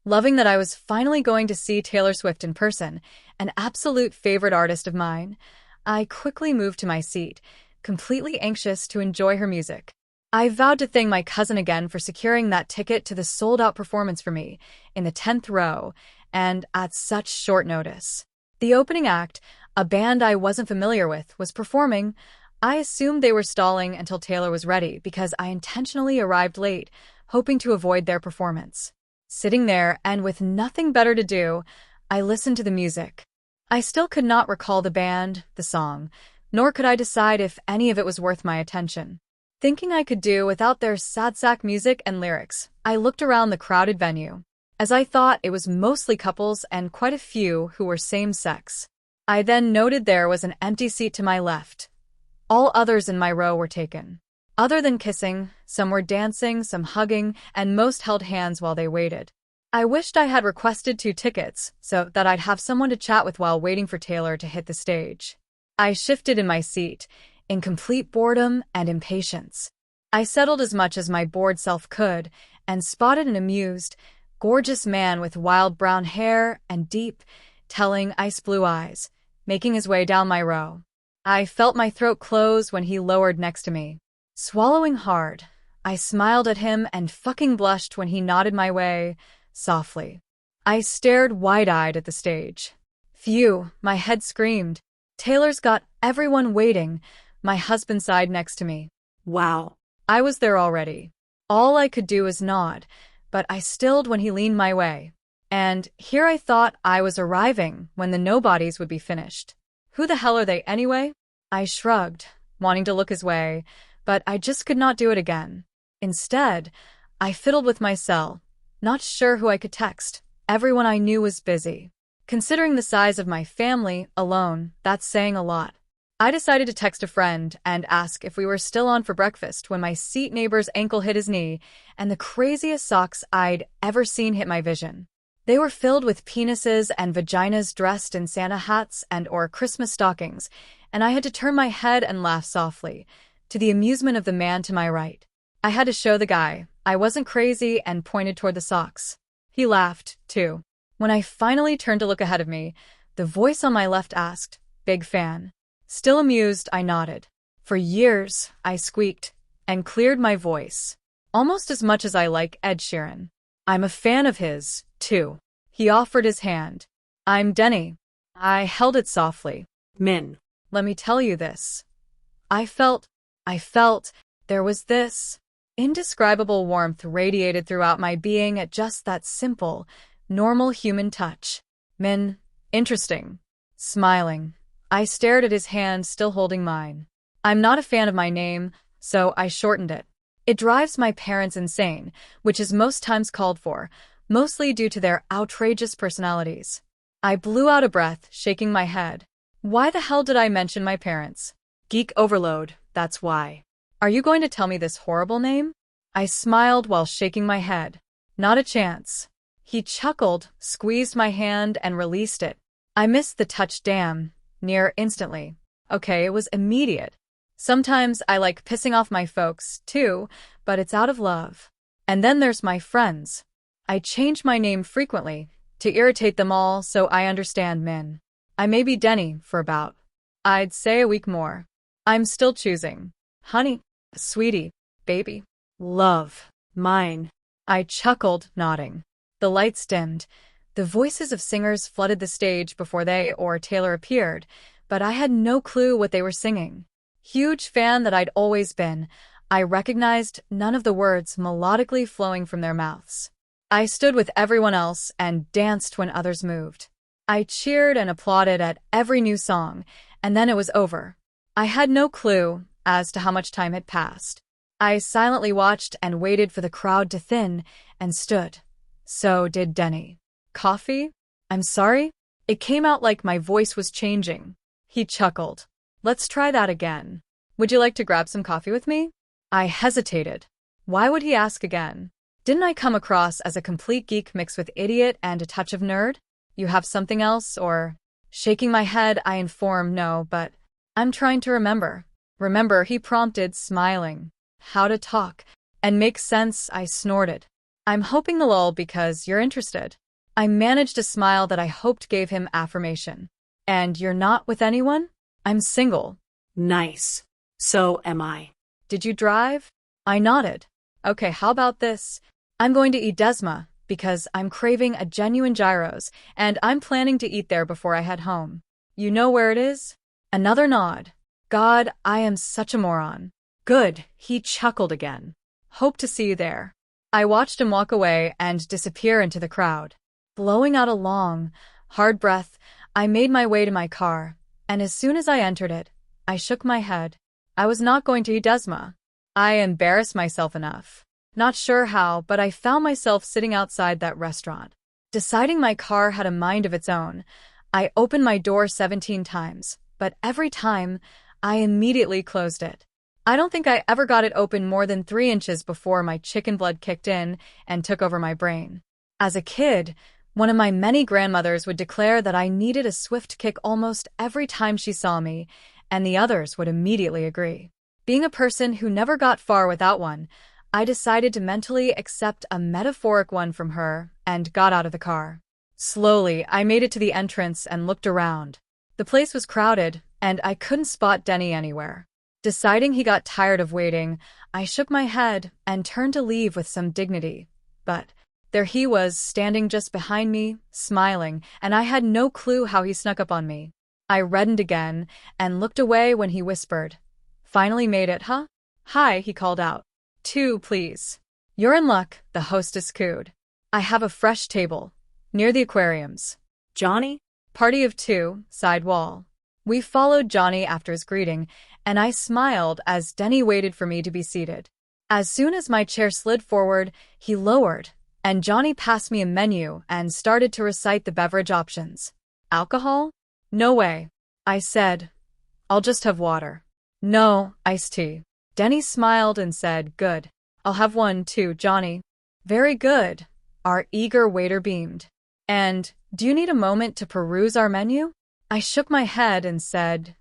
Loving that I was finally going to see Taylor Swift in person, an absolute favorite artist of mine, I quickly moved to my seat, completely anxious to enjoy her music. I vowed to thank my cousin again for securing that ticket to the sold-out performance for me, in the 10th row, and at such short notice. The opening act, a band I wasn't familiar with, was performing. I assumed they were stalling until Taylor was ready because I intentionally arrived late, hoping to avoid their performance. Sitting there and with nothing better to do, I listened to the music. I still could not recall the band, the song, nor could I decide if any of it was worth my attention. Thinking I could do without their sad sack music and lyrics, I looked around the crowded venue. As I thought, it was mostly couples and quite a few who were same-sex. I then noted there was an empty seat to my left. All others in my row were taken. Other than kissing, some were dancing, some hugging, and most held hands while they waited. I wished I had requested 2 tickets so that I'd have someone to chat with while waiting for Taylor to hit the stage. I shifted in my seat, in complete boredom and impatience. I settled as much as my bored self could and spotted an amused, gorgeous man with wild brown hair and deep, telling ice blue eyes, making his way down my row. I felt my throat close when he lowered next to me. Swallowing hard, I smiled at him and fucking blushed when he nodded my way, softly. I stared wide-eyed at the stage. Phew, my head screamed. Taylor's got everyone waiting. My husband sighed next to me. Wow. I was there already. All I could do was nod, but I stilled when he leaned my way. And here I thought I was arriving when the nobodies would be finished. Who the hell are they anyway? I shrugged, wanting to look his way, but I just could not do it again. Instead, I fiddled with my cell, not sure who I could text. Everyone I knew was busy. Considering the size of my family alone, that's saying a lot. I decided to text a friend and ask if we were still on for breakfast when my seat neighbor's ankle hit his knee and the craziest socks I'd ever seen hit my vision. They were filled with penises and vaginas dressed in Santa hats and or Christmas stockings, and I had to turn my head and laugh softly, to the amusement of the man to my right. I had to show the guy I wasn't crazy and pointed toward the socks. He laughed, too. When I finally turned to look ahead of me, the voice on my left asked, "Big fan?" Still amused, I nodded. For years, I squeaked and cleared my voice, almost as much as I like Ed Sheeran. I'm a fan of his, too. He offered his hand. I'm Denny. I held it softly. Men. Let me tell you this. I felt, there was this indescribable warmth radiated throughout my being at just that simple, normal human touch. Men. Interesting. Smiling. I stared at his hand still holding mine. I'm not a fan of my name, so I shortened it. It drives my parents insane, which is most times called for, mostly due to their outrageous personalities. I blew out a breath, shaking my head. Why the hell did I mention my parents? Geek overload, that's why. Are you going to tell me this horrible name? I smiled while shaking my head. Not a chance. He chuckled, squeezed my hand, and released it. I missed the touch damn near instantly. Okay, it was immediate. Sometimes I like pissing off my folks, too, but it's out of love. And then there's my friends. I change my name frequently to irritate them all so I understand men. I may be Denny for about, I'd say a week more. I'm still choosing. Honey, sweetie, baby, love, mine. I chuckled, nodding. The lights dimmed. The voices of singers flooded the stage before they or Taylor appeared, but I had no clue what they were singing. Huge fan that I'd always been, I recognized none of the words melodically flowing from their mouths. I stood with everyone else and danced when others moved. I cheered and applauded at every new song, and then it was over. I had no clue as to how much time had passed. I silently watched and waited for the crowd to thin and stood. So did Denny. Coffee? I'm sorry? It came out like my voice was changing. He chuckled. Let's try that again. Would you like to grab some coffee with me? I hesitated. Why would he ask again? Didn't I come across as a complete geek mixed with idiot and a touch of nerd? You have something else, or? Shaking my head, I informed no, but I'm trying to remember. Remember, he prompted, smiling. How to talk and make sense, I snorted. I'm hoping the lull because you're interested. I managed a smile that I hoped gave him affirmation. And you're not with anyone? I'm single. Nice. So am I. Did you drive? I nodded. Okay, how about this? I'm going to eat Desma because I'm craving a genuine gyros, and I'm planning to eat there before I head home. You know where it is? Another nod. God, I am such a moron. Good, he chuckled again. Hope to see you there. I watched him walk away and disappear into the crowd. Blowing out a long, hard breath, I made my way to my car, and as soon as I entered it, I shook my head. I was not going to eat Desma. I embarrassed myself enough. Not sure how, but I found myself sitting outside that restaurant. Deciding my car had a mind of its own, I opened my door 17 times, but every time, I immediately closed it. I don't think I ever got it open more than 3 inches before my chicken blood kicked in and took over my brain. As a kid, one of my many grandmothers would declare that I needed a swift kick almost every time she saw me, and the others would immediately agree. Being a person who never got far without one, I decided to mentally accept a metaphoric one from her and got out of the car. Slowly, I made it to the entrance and looked around. The place was crowded, and I couldn't spot Denny anywhere. Deciding he got tired of waiting, I shook my head and turned to leave with some dignity. But there he was, standing just behind me, smiling, and I had no clue how he snuck up on me. I reddened again and looked away when he whispered, "Finally made it, huh?" "Hi," he called out. "2, please." "You're in luck," the hostess cooed. "I have a fresh table, near the aquariums." Johnny? "Party of 2, side wall." We followed Johnny after his greeting, and I smiled as Denny waited for me to be seated. As soon as my chair slid forward, he lowered, and Johnny passed me a menu and started to recite the beverage options. "Alcohol?" "No way," I said. "I'll just have water." "No, iced tea." Denny smiled and said, "Good. I'll have one too, Johnny." "Very good." Our eager waiter beamed. "And, do you need a moment to peruse our menu?" I shook my head and said,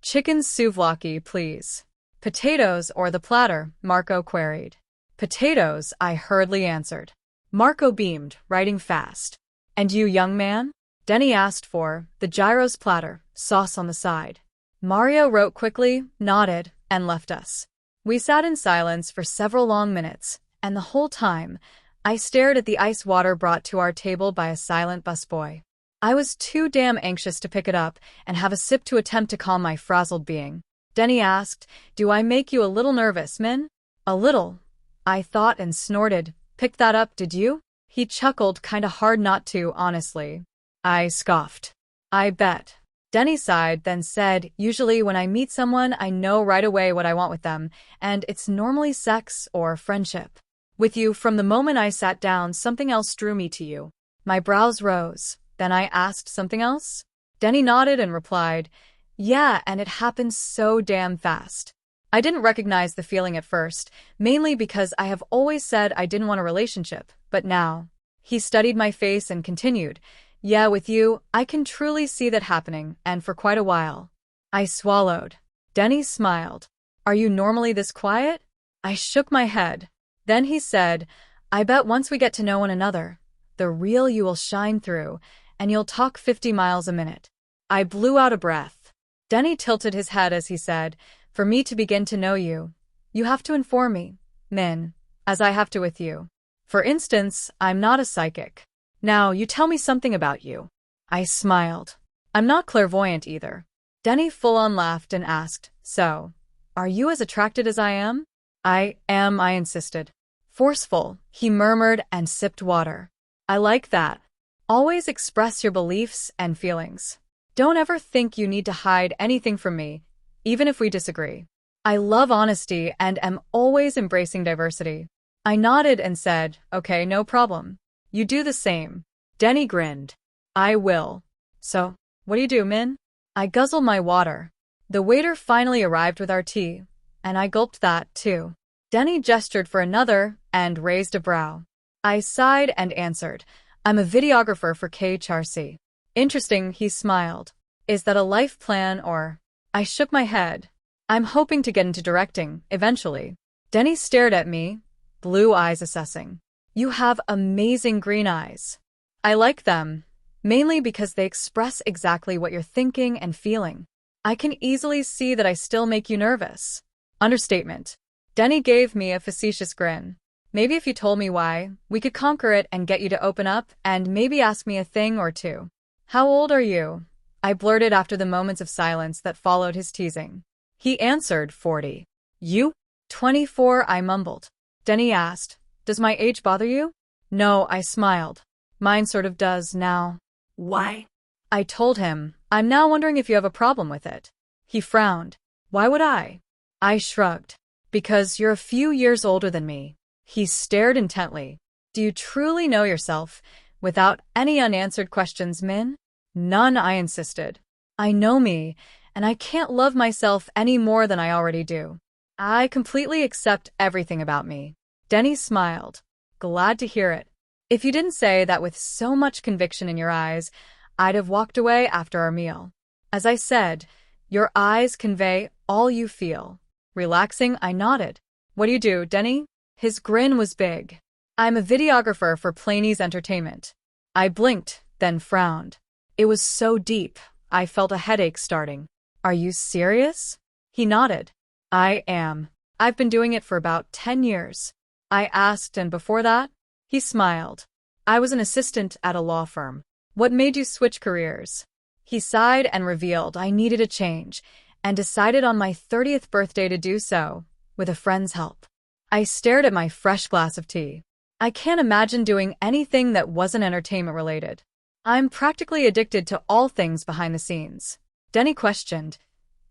"Chicken souvlaki, please." "Potatoes or the platter?" Marco queried. "Potatoes," I hurriedly answered. Marco beamed, writing fast. "And you, young man?" Denny asked for the gyros platter, sauce on the side. Mario wrote quickly, nodded, and left us. We sat in silence for several long minutes, and the whole time, I stared at the ice water brought to our table by a silent busboy. I was too damn anxious to pick it up and have a sip to attempt to calm my frazzled being. Denny asked, "Do I make you a little nervous, Min?" "A little," I thought and snorted. "Picked that up, did you?" He chuckled, kinda hard not to, honestly. I scoffed. "I bet." Denny sighed, then said, "Usually when I meet someone, I know right away what I want with them, and it's normally sex or friendship. With you, from the moment I sat down, something else drew me to you." My brows rose. Then I asked, "Something else?" Denny nodded and replied, "Yeah, and it happened so damn fast." I didn't recognize the feeling at first, mainly because I have always said I didn't want a relationship, but now. He studied my face and continued, "Yeah, with you, I can truly see that happening, and for quite a while." I swallowed. Denny smiled. "Are you normally this quiet?" I shook my head. Then he said, "I bet once we get to know one another, the real you will shine through, and you'll talk 50 miles a minute." I blew out a breath. Denny tilted his head as he said, "For me to begin to know you, you have to inform me, Min, as I have to with you. For instance, I'm not a psychic. Now, you tell me something about you." I smiled. "I'm not clairvoyant either." Denny full-on laughed and asked, "So, are you as attracted as I am?" "I am," I insisted. "Forceful," he murmured and sipped water. "I like that. Always express your beliefs and feelings. Don't ever think you need to hide anything from me, even if we disagree. I love honesty and am always embracing diversity." I nodded and said, "Okay, no problem. You do the same." Denny grinned. "I will." "So, what do you do, Min?" I guzzled my water. The waiter finally arrived with our tea, and I gulped that, too. Denny gestured for another and raised a brow. I sighed and answered, "I'm a videographer for KHRC." "Interesting," he smiled. "Is that a life plan or—" I shook my head. "I'm hoping to get into directing, eventually." Denny stared at me. blue eyes assessing. You have amazing green eyes. I like them, mainly because they express exactly what you're thinking and feeling. I can easily see that I still make you nervous. Understatement. Denny gave me a facetious grin. Maybe if you told me why, we could conquer it and get you to open up and maybe ask me a thing or two. How old are you? I blurted after the moments of silence that followed his teasing. He answered 40. You? 24, I mumbled. Denny asked, does my age bother you? No, I smiled. Mine sort of does now. Why? I told him, I'm now wondering if you have a problem with it. He frowned. Why would I? I shrugged. Because you're a few years older than me. He stared intently. Do you truly know yourself? Without any unanswered questions, Min? None, I insisted. I know me, and I can't love myself any more than I already do. I completely accept everything about me. Denny smiled. Glad to hear it. If you didn't say that with so much conviction in your eyes, I'd have walked away after our meal. As I said, your eyes convey all you feel. Relaxing, I nodded. What do you do, Denny? His grin was big. I'm a videographer for Planey's Entertainment. I blinked, then frowned. It was so deep, I felt a headache starting. Are you serious? He nodded. I am. I've been doing it for about 10 years. I asked, and before that? He smiled. I was an assistant at a law firm. What made you switch careers? He sighed and revealed I needed a change, and decided on my 30th birthday to do so, with a friend's help. I stared at my fresh glass of tea. I can't imagine doing anything that wasn't entertainment-related. I'm practically addicted to all things behind the scenes. Denny questioned,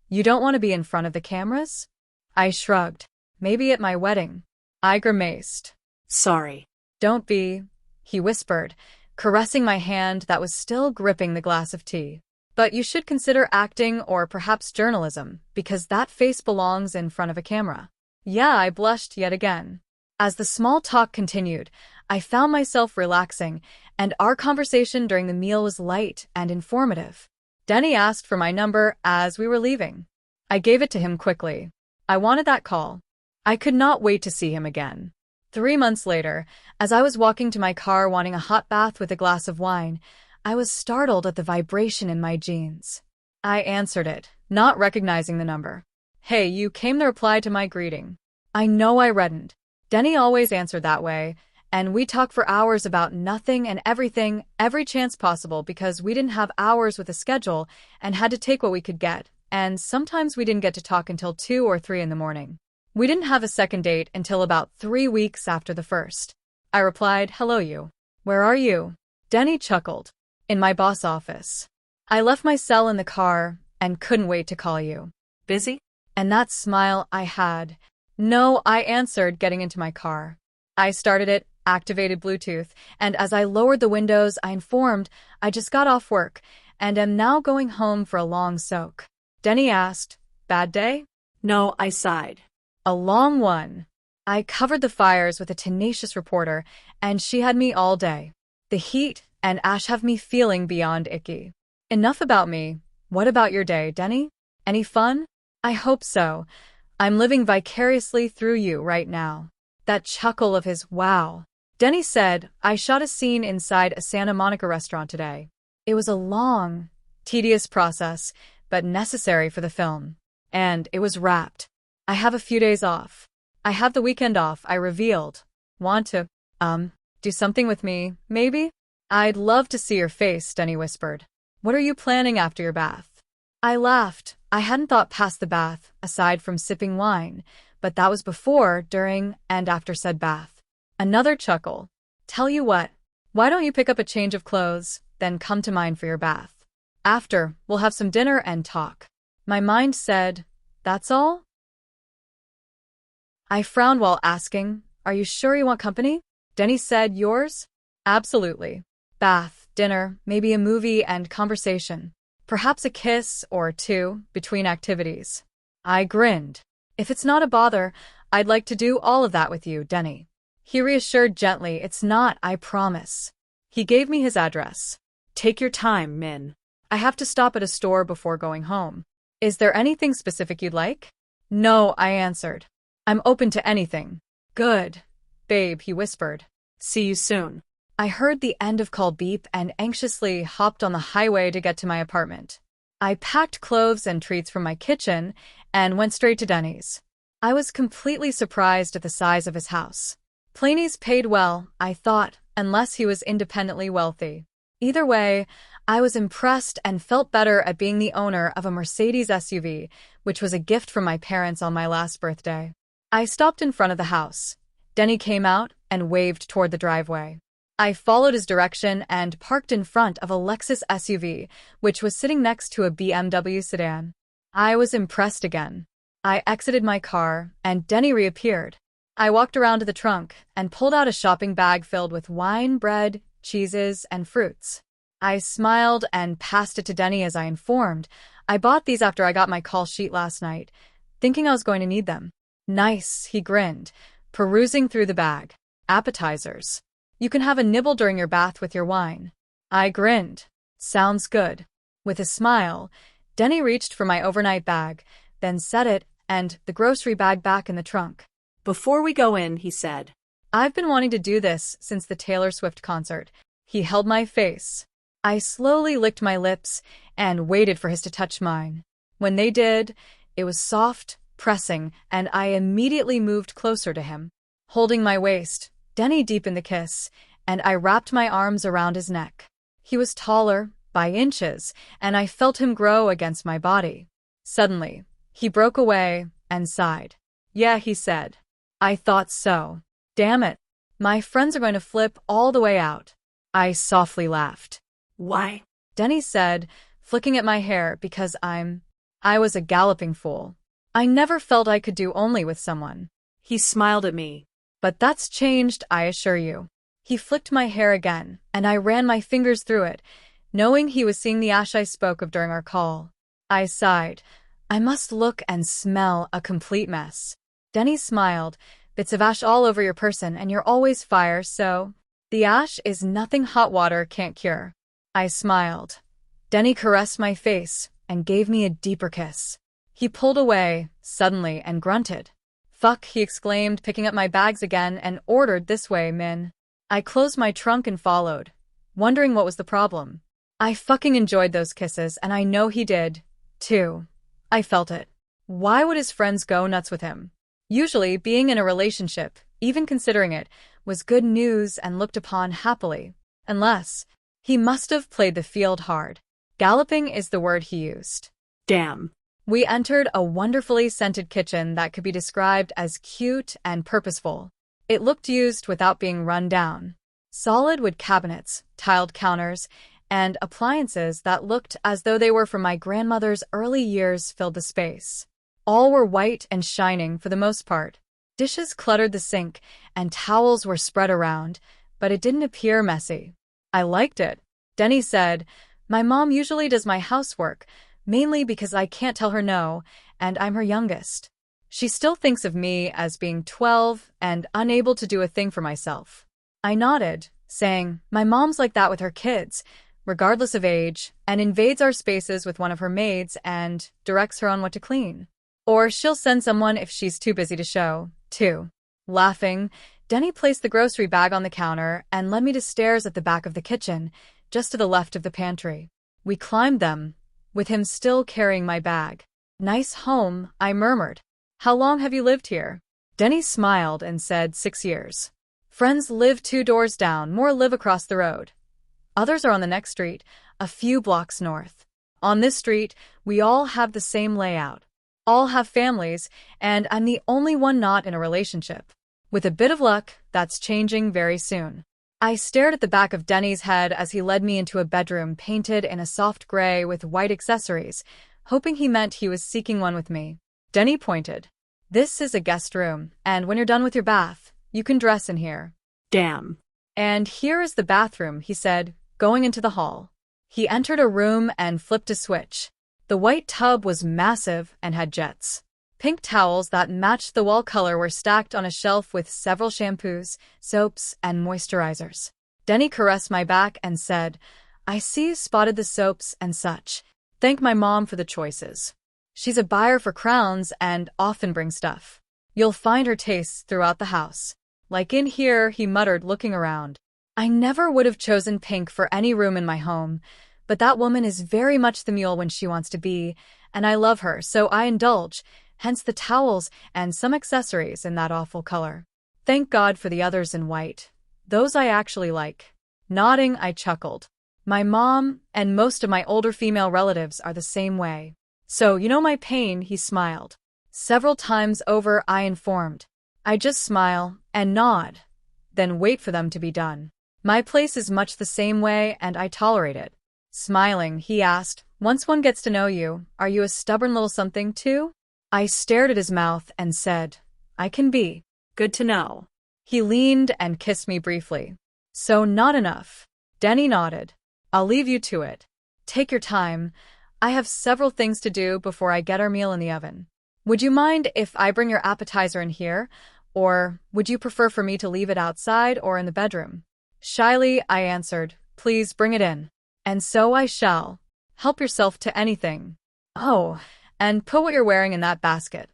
you don't want to be in front of the cameras? I shrugged. Maybe at my wedding. I grimaced. Sorry. Don't be, he whispered, caressing my hand that was still gripping the glass of tea. But you should consider acting or perhaps journalism, because that face belongs in front of a camera. Yeah, I blushed yet again. As the small talk continued, I found myself relaxing, and our conversation during the meal was light and informative. Denny asked for my number as we were leaving. I gave it to him quickly. I wanted that call. I could not wait to see him again. 3 months later, as I was walking to my car wanting a hot bath with a glass of wine, I was startled at the vibration in my jeans. I answered it, not recognizing the number. Hey, you came to reply to my greeting. I know I reddened. Denny always answered that way, and we talked for hours about nothing and everything, every chance possible because we didn't have hours with a schedule and had to take what we could get, and sometimes we didn't get to talk until 2 or 3 in the morning. We didn't have a second date until about 3 weeks after the first. I replied, hello you. Where are you? Denny chuckled. In my boss office. I left my cell in the car and couldn't wait to call you. Busy? And that smile I had. No, I answered, getting into my car. I started it, activated Bluetooth, and as I lowered the windows, I informed I just got off work and am now going home for a long soak. Denny asked, bad day? No, I sighed. A long one. I covered the fires with a tenacious reporter, and she had me all day. The heat and ash have me feeling beyond icky. Enough about me. What about your day, Denny? Any fun? I hope so. I'm living vicariously through you right now. That chuckle of his, wow. Denny said, I shot a scene inside a Santa Monica restaurant today. It was a long, tedious process, but necessary for the film. And it was wrapped. I have a few days off. I have the weekend off, I revealed. Want to, do something with me, maybe? I'd love to see your face, Denny whispered. What are you planning after your bath? I laughed. I hadn't thought past the bath, aside from sipping wine, but that was before, during, and after said bath. Another chuckle. Tell you what, why don't you pick up a change of clothes, then come to mine for your bath? After, we'll have some dinner and talk. My mind said, that's all? I frowned while asking, are you sure you want company? Denny said, yours? Absolutely. Bath, dinner, maybe a movie and conversation. Perhaps a kiss or two between activities. I grinned. If it's not a bother, I'd like to do all of that with you, Denny. He reassured gently, it's not, I promise. He gave me his address. Take your time, Min. I have to stop at a store before going home. Is there anything specific you'd like? No, I answered. I'm open to anything. Good. Babe, he whispered. See you soon. I heard the end of call beep and anxiously hopped on the highway to get to my apartment. I packed clothes and treats from my kitchen and went straight to Denny's. I was completely surprised at the size of his house. Planey's paid well, I thought, unless he was independently wealthy. Either way, I was impressed and felt better at being the owner of a Mercedes SUV, which was a gift from my parents on my last birthday. I stopped in front of the house. Denny came out and waved toward the driveway. I followed his direction and parked in front of a Lexus SUV, which was sitting next to a BMW sedan. I was impressed again. I exited my car, and Denny reappeared. I walked around to the trunk and pulled out a shopping bag filled with wine, bread, cheeses, and fruits. I smiled and passed it to Denny as I informed. I bought these after I got my call sheet last night, thinking I was going to need them. Nice, he grinned, perusing through the bag. Appetizers. You can have a nibble during your bath with your wine. I grinned. Sounds good. With a smile, Denny reached for my overnight bag, then set it and the grocery bag back in the trunk. Before we go in, he said. I've been wanting to do this since the Taylor Swift concert. He held my face. I slowly licked my lips and waited for his to touch mine. When they did, it was soft, pressing, and I immediately moved closer to him. Holding my waist, Denny deepened the kiss, and I wrapped my arms around his neck. He was taller, by inches, and I felt him grow against my body. Suddenly, he broke away and sighed. Yeah, he said. I thought so. Damn it. My friends are going to flip all the way out. I softly laughed. Why? Denny said, flicking at my hair because I was a galloping fool. I never felt I could do only with someone. He smiled at me. But that's changed, I assure you. He flicked my hair again, and I ran my fingers through it, knowing he was seeing the ash I spoke of during our call. I sighed. I must look and smell a complete mess. Denny smiled. Bits of ash all over your person, and you're always fire, so the ash is nothing hot water can't cure. I smiled. Denny caressed my face and gave me a deeper kiss. He pulled away, suddenly, and grunted. Fuck, he exclaimed, picking up my bags again and ordered, this way, Min. I closed my trunk and followed, wondering what was the problem. I fucking enjoyed those kisses, and I know he did, too. I felt it. Why would his friends go nuts with him? Usually, being in a relationship, even considering it, was good news and looked upon happily. Unless, he must have played the field hard. Galloping is the word he used. Damn. We entered a wonderfully scented kitchen that could be described as cute and purposeful. It looked used without being run down. Solid wood cabinets, tiled counters, and appliances that looked as though they were from my grandmother's early years filled the space. All were white and shining for the most part. Dishes cluttered the sink, and towels were spread around, but it didn't appear messy. I liked it. Denny said, my mom usually does my housework, mainly because I can't tell her no, and I'm her youngest. She still thinks of me as being 12 and unable to do a thing for myself. I nodded, saying, my mom's like that with her kids, regardless of age, and invades our spaces with one of her maids and directs her on what to clean. Or she'll send someone if she's too busy to show, too. Laughing, Denny placed the grocery bag on the counter and led me to stairs at the back of the kitchen, just to the left of the pantry. We climbed them, with him still carrying my bag. Nice home, I murmured. How long have you lived here? Denny smiled and said 6 years. Friends live 2 doors down, more live across the road. Others are on the next street, a few blocks north. On this street, we all have the same layout. All have families, and I'm the only one not in a relationship. With a bit of luck, that's changing very soon. I stared at the back of Denny's head as he led me into a bedroom painted in a soft gray with white accessories, hoping he meant he was seeking one with me. Denny pointed. This is a guest room, and when you're done with your bath, you can dress in here. Damn. And here is the bathroom, he said, going into the hall. He entered a room and flipped a switch. The white tub was massive and had jets. Pink towels that matched the wall color were stacked on a shelf with several shampoos, soaps, and moisturizers. Denny caressed my back and said, I see you spotted the soaps and such. Thank my mom for the choices. She's a buyer for crowns and often brings stuff. You'll find her tastes throughout the house. Like in here, he muttered, looking around. I never would have chosen pink for any room in my home, but that woman is very much the mule when she wants to be, and I love her, so I indulge, hence the towels and some accessories in that awful color. Thank God for the others in white. Those I actually like. Nodding, I chuckled. My mom and most of my older female relatives are the same way. So, you know my pain, he smiled. Several times over, I informed. I just smile and nod, then wait for them to be done. My place is much the same way, and I tolerate it. Smiling, he asked, once one gets to know you, are you a stubborn little something too? I stared at his mouth and said, I can be. Good to know. He leaned and kissed me briefly. So not enough. Denny nodded. I'll leave you to it. Take your time. I have several things to do before I get our meal in the oven. Would you mind if I bring your appetizer in here, or would you prefer for me to leave it outside or in the bedroom? Shyly, I answered, please bring it in. And so I shall. Help yourself to anything. Oh, and put what you're wearing in that basket.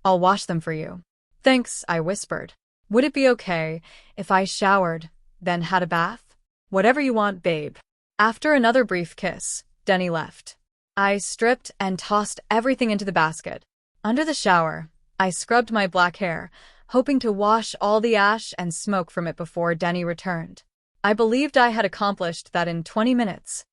I'll wash them for you. Thanks, I whispered. Would it be okay if I showered, then had a bath? Whatever you want, babe. After another brief kiss, Denny left. I stripped and tossed everything into the basket. Under the shower, I scrubbed my black hair, hoping to wash all the ash and smoke from it before Denny returned. I believed I had accomplished that in 20 minutes.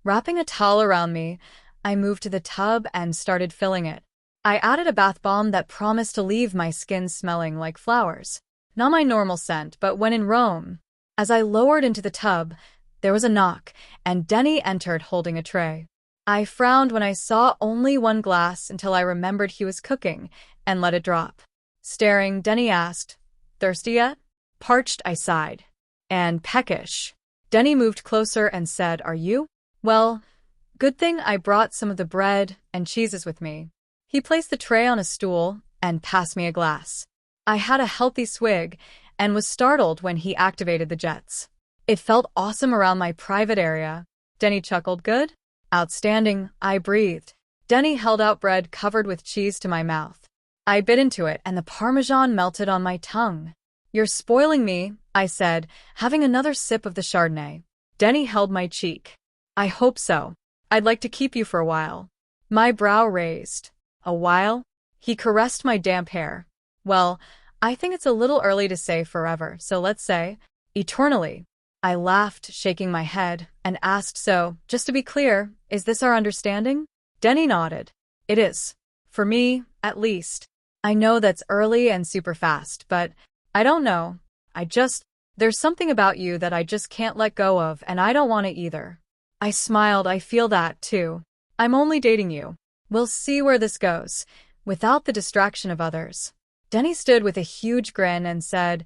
Wrapping a towel around me, I moved to the tub and started filling it. I added a bath bomb that promised to leave my skin smelling like flowers. Not my normal scent, but when in Rome. As I lowered into the tub, there was a knock, and Denny entered holding a tray. I frowned when I saw only one glass until I remembered he was cooking, and let it drop. Staring, Denny asked, thirsty yet? Parched, I sighed. And peckish. Denny moved closer and said, are you? Well, good thing I brought some of the bread and cheeses with me. He placed the tray on a stool and passed me a glass. I had a healthy swig and was startled when he activated the jets. It felt awesome around my private area. Denny chuckled, good? Outstanding, I breathed. Denny held out bread covered with cheese to my mouth. I bit into it and the Parmesan melted on my tongue. You're spoiling me, I said, having another sip of the Chardonnay. Denny held my cheek. I hope so. I'd like to keep you for a while. My brow raised. A while? He caressed my damp hair. Well, I think it's a little early to say forever, so let's say eternally. I laughed, shaking my head, and asked, so, just to be clear, is this our understanding? Denny nodded. It is. For me, at least. I know that's early and super fast, but I don't know. There's something about you that I just can't let go of, and I don't want it either. I smiled. I feel that, too. I'm only dating you. We'll see where this goes, without the distraction of others. Denny stood with a huge grin and said,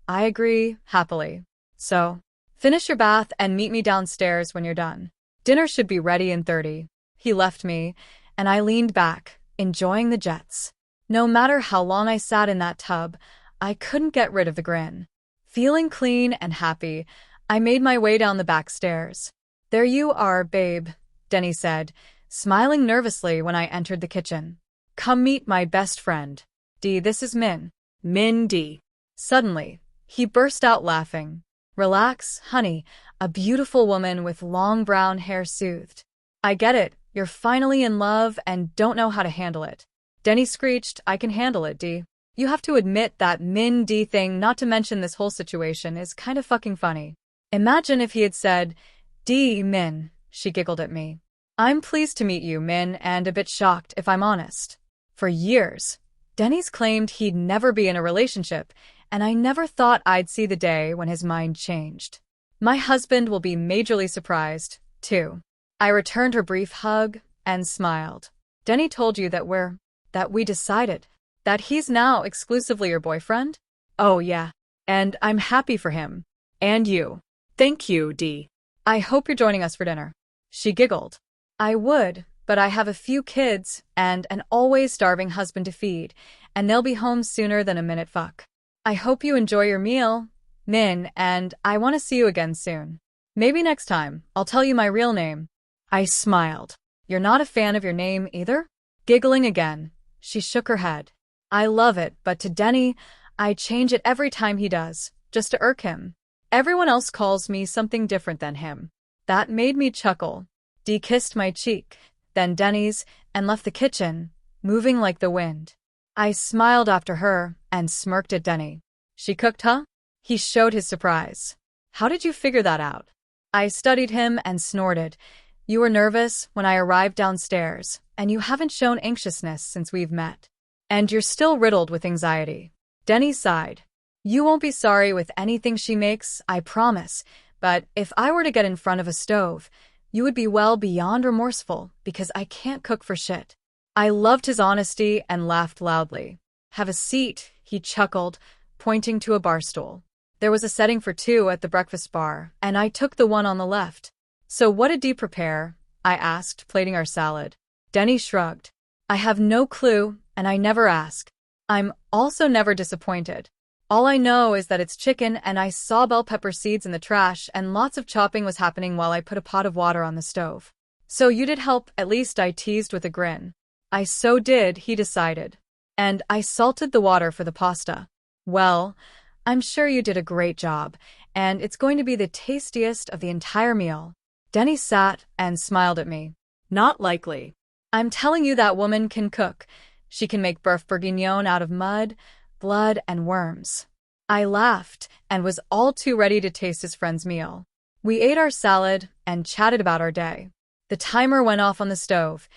I agree, happily. So, finish your bath and meet me downstairs when you're done. Dinner should be ready in 30. He left me, and I leaned back, enjoying the jets. No matter how long I sat in that tub, I couldn't get rid of the grin. Feeling clean and happy, I made my way down the back stairs. There you are, babe, Denny said, smiling nervously when I entered the kitchen. Come meet my best friend. Dee, this is Min. Min D. Suddenly, he burst out laughing. Relax, honey, a beautiful woman with long brown hair soothed. I get it, you're finally in love and don't know how to handle it. Denny screeched, I can handle it, Dee. You have to admit that Min D thing, not to mention this whole situation, is kind of fucking funny. Imagine if he had said, Dee, Min, she giggled at me. I'm pleased to meet you, Min, and a bit shocked, if I'm honest. For years, Denny's claimed he'd never be in a relationship, and I never thought I'd see the day when his mind changed. My husband will be majorly surprised, too. I returned her brief hug and smiled. Denny told you that we decided that he's now exclusively your boyfriend? Oh, yeah. And I'm happy for him. And you. Thank you, Dee. I hope you're joining us for dinner. She giggled. I would, but I have a few kids and an always starving husband to feed, and they'll be home sooner than a minute fuck. I hope you enjoy your meal, Min, and I want to see you again soon. Maybe next time, I'll tell you my real name. I smiled. You're not a fan of your name either? Giggling again, She shook her head. I love it, but to Denny, I change it every time he does, just to irk him. Everyone else calls me something different than him. That made me chuckle. Dee kissed my cheek, then Denny's, and left the kitchen, moving like the wind. I smiled after her and smirked at Denny. She cooked, huh? He showed his surprise. How did you figure that out? I studied him and snorted. You were nervous when I arrived downstairs, and you haven't shown anxiousness since we've met. And you're still riddled with anxiety. Denny sighed. You won't be sorry with anything she makes, I promise, but if I were to get in front of a stove, you would be well beyond remorseful because I can't cook for shit. I loved his honesty and laughed loudly. Have a seat, he chuckled, pointing to a bar stool. There was a setting for two at the breakfast bar, and I took the one on the left. So what did Dee prepare? I asked, plating our salad. Denny shrugged. I have no clue, and I never ask. I'm also never disappointed. All I know is that it's chicken, and I saw bell pepper seeds in the trash, and lots of chopping was happening while I put a pot of water on the stove. So you did help, at least, I teased with a grin. I so did, he decided. And I salted the water for the pasta. Well, I'm sure you did a great job, and it's going to be the tastiest of the entire meal. Denny sat and smiled at me. Not likely. I'm telling you that woman can cook. She can make beef bourguignon out of mud, blood, and worms. I laughed and was all too ready to taste his friend's meal. We ate our salad and chatted about our day. The timer went off on the stove.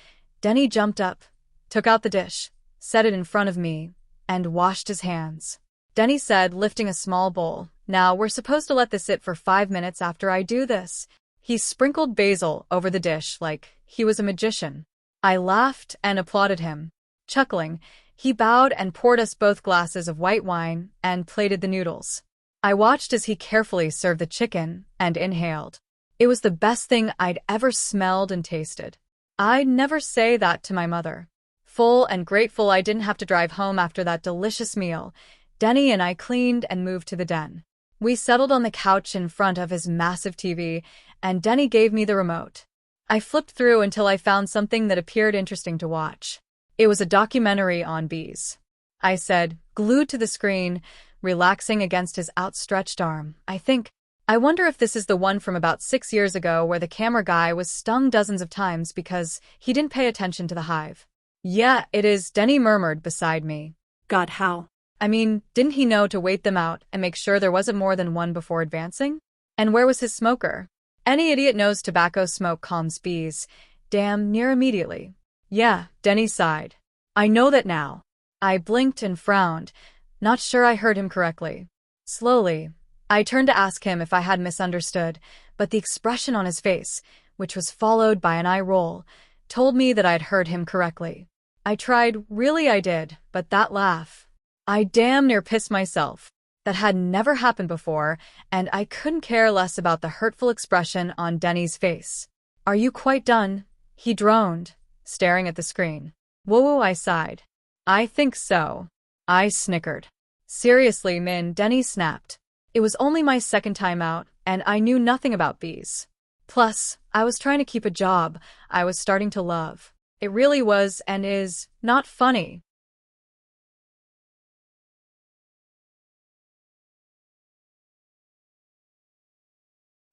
Denny jumped up, took out the dish, set it in front of me, and washed his hands. Denny said, lifting a small bowl, Now, we're supposed to let this sit for 5 minutes after I do this. He sprinkled basil over the dish like he was a magician. I laughed and applauded him. Chuckling, he bowed and poured us both glasses of white wine and plated the noodles. I watched as he carefully served the chicken and inhaled. It was the best thing I'd ever smelled and tasted. I'd never say that to my mother. Full and grateful I didn't have to drive home after that delicious meal, Denny and I cleaned and moved to the den. We settled on the couch in front of his massive TV, and Denny gave me the remote. I flipped through until I found something that appeared interesting to watch. It was a documentary on bees. I said, glued to the screen, relaxing against his outstretched arm. I wonder if this is the one from about 6 years ago where the camera guy was stung dozens of times because he didn't pay attention to the hive. Yeah, it is, Denny murmured beside me. God, how? I mean, didn't he know to wait them out and make sure there wasn't more than one before advancing? And where was his smoker? Any idiot knows tobacco smoke calms bees. Damn near immediately. Yeah, Denny sighed. I know that now. I blinked and frowned, not sure I heard him correctly. Slowly, I turned to ask him if I had misunderstood, but the expression on his face, which was followed by an eye roll, told me that I'd heard him correctly. I tried, really I did, but that laugh. I damn near pissed myself. That had never happened before, and I couldn't care less about the hurtful expression on Denny's face. Are you quite done? He droned, staring at the screen. Whoa, I sighed. I think so. I snickered. Seriously, Min, Denny snapped. It was only my second time out, and I knew nothing about bees. Plus, I was trying to keep a job I was starting to love. It really was and is not funny.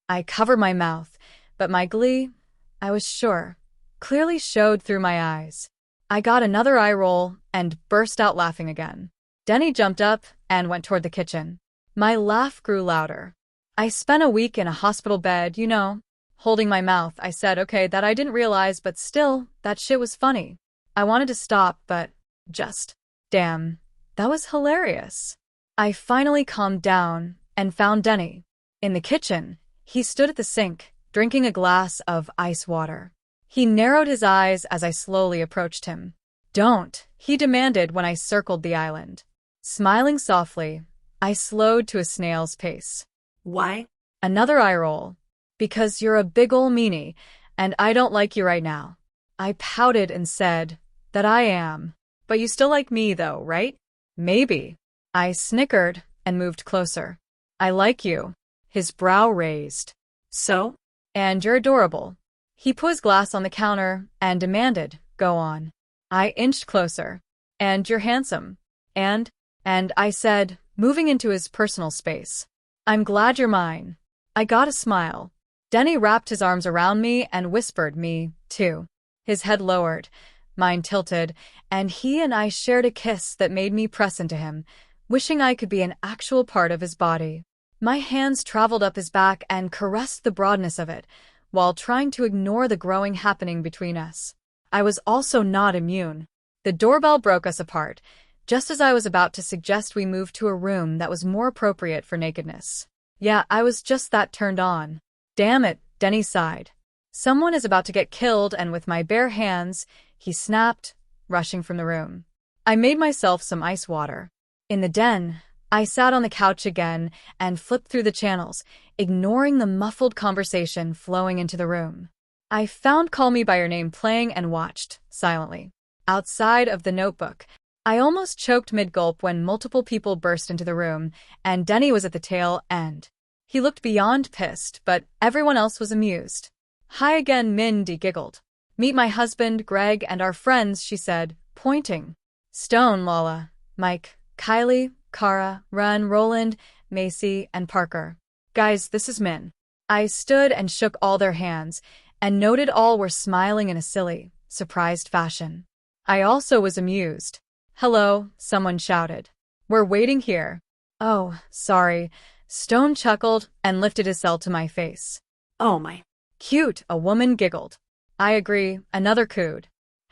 I covered my mouth, but my glee, I was sure, clearly showed through my eyes. I got another eye roll and burst out laughing again. Denny jumped up and went toward the kitchen. My laugh grew louder. I spent a week in a hospital bed, you know. Holding my mouth, I said, okay, that I didn't realize, but still, that shit was funny. I wanted to stop, but damn, that was hilarious. I finally calmed down and found Denny. In the kitchen, he stood at the sink, drinking a glass of ice water. He narrowed his eyes as I slowly approached him. Don't, he demanded when I circled the island. Smiling softly, I slowed to a snail's pace. Why? Another eye roll. Because you're a big ol' meanie, and I don't like you right now. I pouted and said that I am. But you still like me though, right? Maybe. I snickered and moved closer. I like you. His brow raised. So? And you're adorable. He put his glass on the counter and demanded, go on. I inched closer. And you're handsome. And, and I said, moving into his personal space. I'm glad you're mine. I got a smile. Denny wrapped his arms around me and whispered me, too. His head lowered, mine tilted, and he and I shared a kiss that made me press into him, wishing I could be an actual part of his body. My hands traveled up his back and caressed the broadness of it, while trying to ignore the growing happening between us. I was also not immune. The doorbell broke us apart, just as I was about to suggest we move to a room that was more appropriate for nakedness. Yeah, I was just that turned on. Damn it, Denny sighed. Someone is about to get killed, and with my bare hands, he snapped, rushing from the room. I made myself some ice water. In the den, I sat on the couch again and flipped through the channels, ignoring the muffled conversation flowing into the room. I found Call Me By Your Name playing and watched, silently. Outside of The Notebook, I almost choked mid-gulp when multiple people burst into the room, and Denny was at the tail end. He looked beyond pissed, but everyone else was amused. Hi again, Mindy giggled. Meet my husband, Greg, and our friends, she said, pointing. Stone, Lala, Mike, Kylie, Kara, Run, Roland, Macy, and Parker. Guys, this is Min. I stood and shook all their hands, and noted all were smiling in a silly, surprised fashion. I also was amused. Hello, someone shouted. We're waiting here. Oh, sorry. Stone chuckled and lifted his cell to my face. Oh my. Cute, a woman giggled. I agree, another cooed.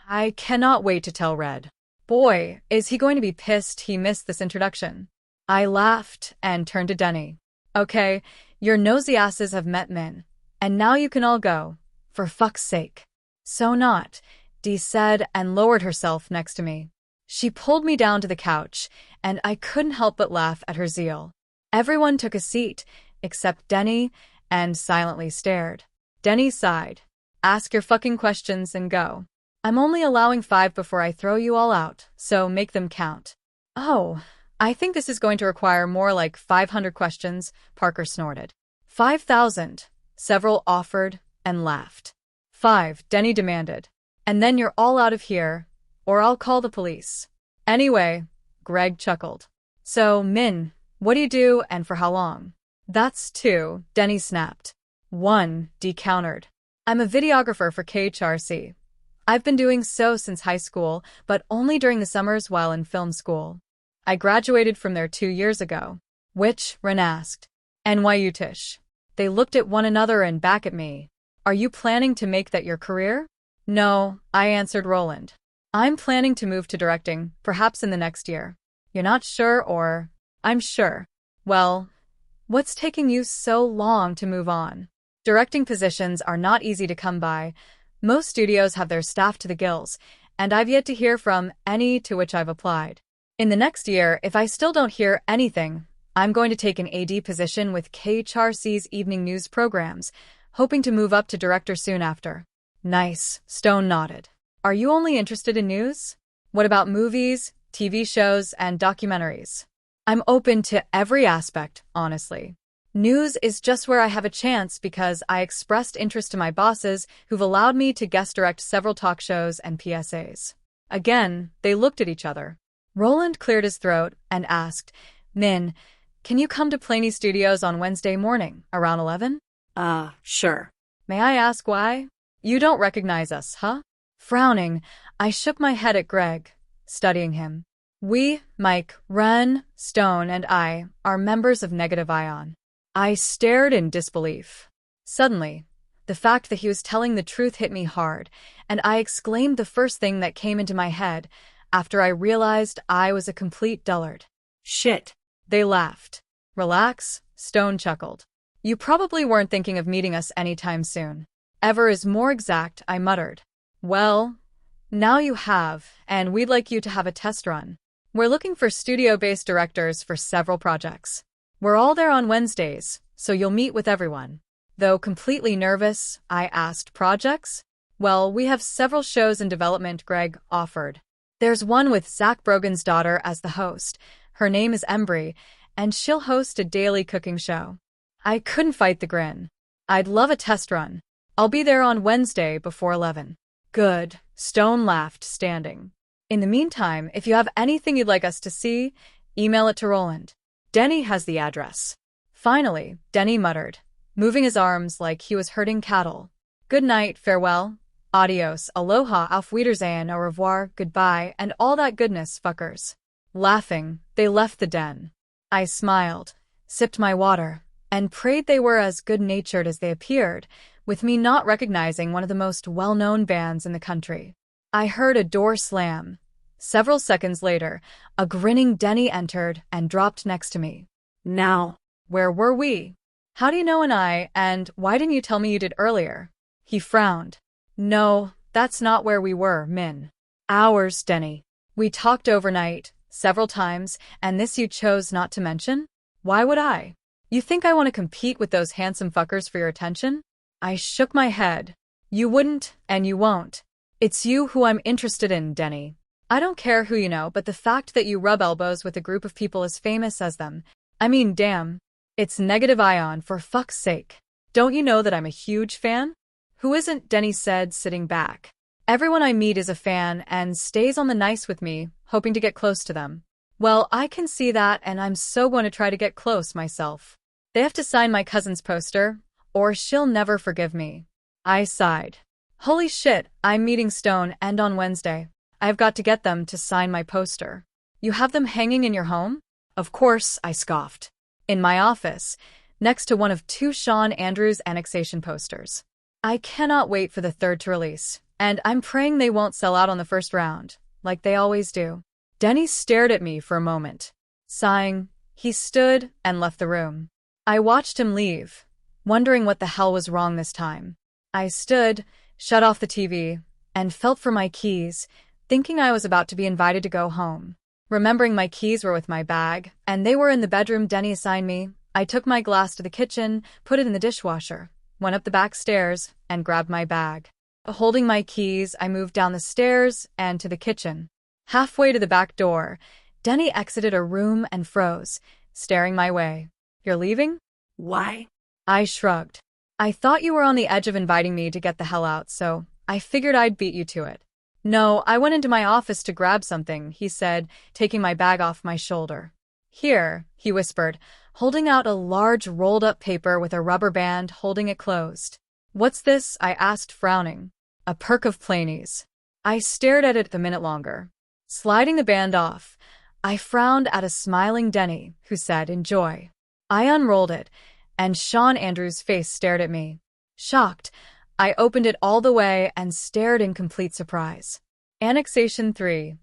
I cannot wait to tell Red. Boy, is he going to be pissed he missed this introduction. I laughed and turned to Denny. Okay, your nosy asses have met Min, and now you can all go. For fuck's sake. So not, Dee said and lowered herself next to me. She pulled me down to the couch, and I couldn't help but laugh at her zeal. Everyone took a seat, except Denny, and silently stared. Denny sighed. Ask your fucking questions and go. I'm only allowing 5 before I throw you all out, so make them count. Oh, I think this is going to require more like 500 questions, Parker snorted. 5,000, several offered and laughed. 5, Denny demanded. And then you're all out of here, or I'll call the police. Anyway, Greg chuckled. So, Min, what do you do and for how long? That's 2, Denny snapped. 1, Dee countered. I'm a videographer for KHRC. I've been doing so since high school, but only during the summers while in film school. I graduated from there 2 years ago. Which? Ren asked. NYU Tisch. They looked at one another and back at me. Are you planning to make that your career? No, I answered Roland. I'm planning to move to directing, perhaps in the next year. You're not sure or? I'm sure. Well, what's taking you so long to move on? Directing positions are not easy to come by. Most studios have their staff to the gills, and I've yet to hear from any to which I've applied. In the next year, if I still don't hear anything, I'm going to take an AD position with KHRC's evening news programs, hoping to move up to director soon after. Nice, Stone nodded. Are you only interested in news? What about movies, TV shows, and documentaries? I'm open to every aspect, honestly. News is just where I have a chance because I expressed interest to my bosses who've allowed me to guest direct several talk shows and PSAs. Again, they looked at each other. Roland cleared his throat and asked, Min, can you come to Planey Studios on Wednesday morning, around 11? Sure. May I ask why? You don't recognize us, huh? Frowning, I shook my head at Greg, studying him. We, Mike, Ren, Stone, and I, are members of Negative Ion. I stared in disbelief. Suddenly, the fact that he was telling the truth hit me hard, and I exclaimed the first thing that came into my head after I realized I was a complete dullard. Shit. They laughed. Relax, Stone chuckled. You probably weren't thinking of meeting us anytime soon. Ever is more exact, I muttered. Well, now you have, and we'd like you to have a test run. We're looking for studio-based directors for several projects. We're all there on Wednesdays, so you'll meet with everyone. Though completely nervous, I asked, projects? Well, we have several shows in development, Greg offered. There's one with Zach Brogan's daughter as the host. Her name is Embry, and she'll host a daily cooking show. I couldn't fight the grin. I'd love a test run. I'll be there on Wednesday before 11. Good, Stone laughed, standing. In the meantime, if you have anything you'd like us to see, email it to Roland. Denny has the address. Finally, Denny muttered, moving his arms like he was herding cattle. Good night, farewell, adios, aloha, auf Wiedersehen, au revoir, goodbye, and all that goodness, fuckers. Laughing, they left the den. I smiled, sipped my water, and prayed they were as good-natured as they appeared, with me not recognizing one of the most well-known bands in the country. I heard a door slam. Several seconds later, a grinning Denny entered and dropped next to me. Now, Where were we? How do you know and why didn't you tell me you did earlier? He frowned. No, that's not where we were, Min. hours, Denny. We talked overnight, several times, and this you chose not to mention? Why would I? You think I want to compete with those handsome fuckers for your attention? I shook my head. You wouldn't, and you won't. It's you who I'm interested in, Denny. I don't care who you know, but the fact that you rub elbows with a group of people as famous as them, I mean, damn. It's negative ion, for fuck's sake. Don't you know that I'm a huge fan? Who isn't, Denny said, sitting back. Everyone I meet is a fan and stays on the nice with me, hoping to get close to them. Well, I can see that, and I'm so going to try to get close myself. They have to sign my cousin's poster, or she'll never forgive me. I sighed. Holy shit, I'm meeting Stone and on Wednesday. I've got to get them to sign my poster. You have them hanging in your home? Of course, I scoffed. In my office, next to one of 2 Sean Andrews annexation posters. I cannot wait for the 3rd to release, and I'm praying they won't sell out on the first round, like they always do. Denny stared at me for a moment. Sighing, he stood and left the room. I watched him leave, wondering what the hell was wrong this time. I stood, shut off the TV, and felt for my keys, thinking I was about to be invited to go home. Remembering my keys were with my bag, and they were in the bedroom Denny assigned me, I took my glass to the kitchen, put it in the dishwasher, went up the back stairs, and grabbed my bag. Holding my keys, I moved down the stairs and to the kitchen. Halfway to the back door, Denny exited a room and froze, staring my way. You're leaving? Why? I shrugged. I thought you were on the edge of inviting me to get the hell out, so I figured I'd beat you to it. No, I went into my office to grab something, he said, taking my bag off my shoulder. Here, he whispered, holding out a large rolled-up paper with a rubber band holding it closed. What's this? I asked, frowning. A perk of Plainies. I stared at it a minute longer. Sliding the band off, I frowned at a smiling Denny, who said, enjoy. I unrolled it, and Sean Andrews' face stared at me. Shocked, I opened it all the way and stared in complete surprise. Annexation 3.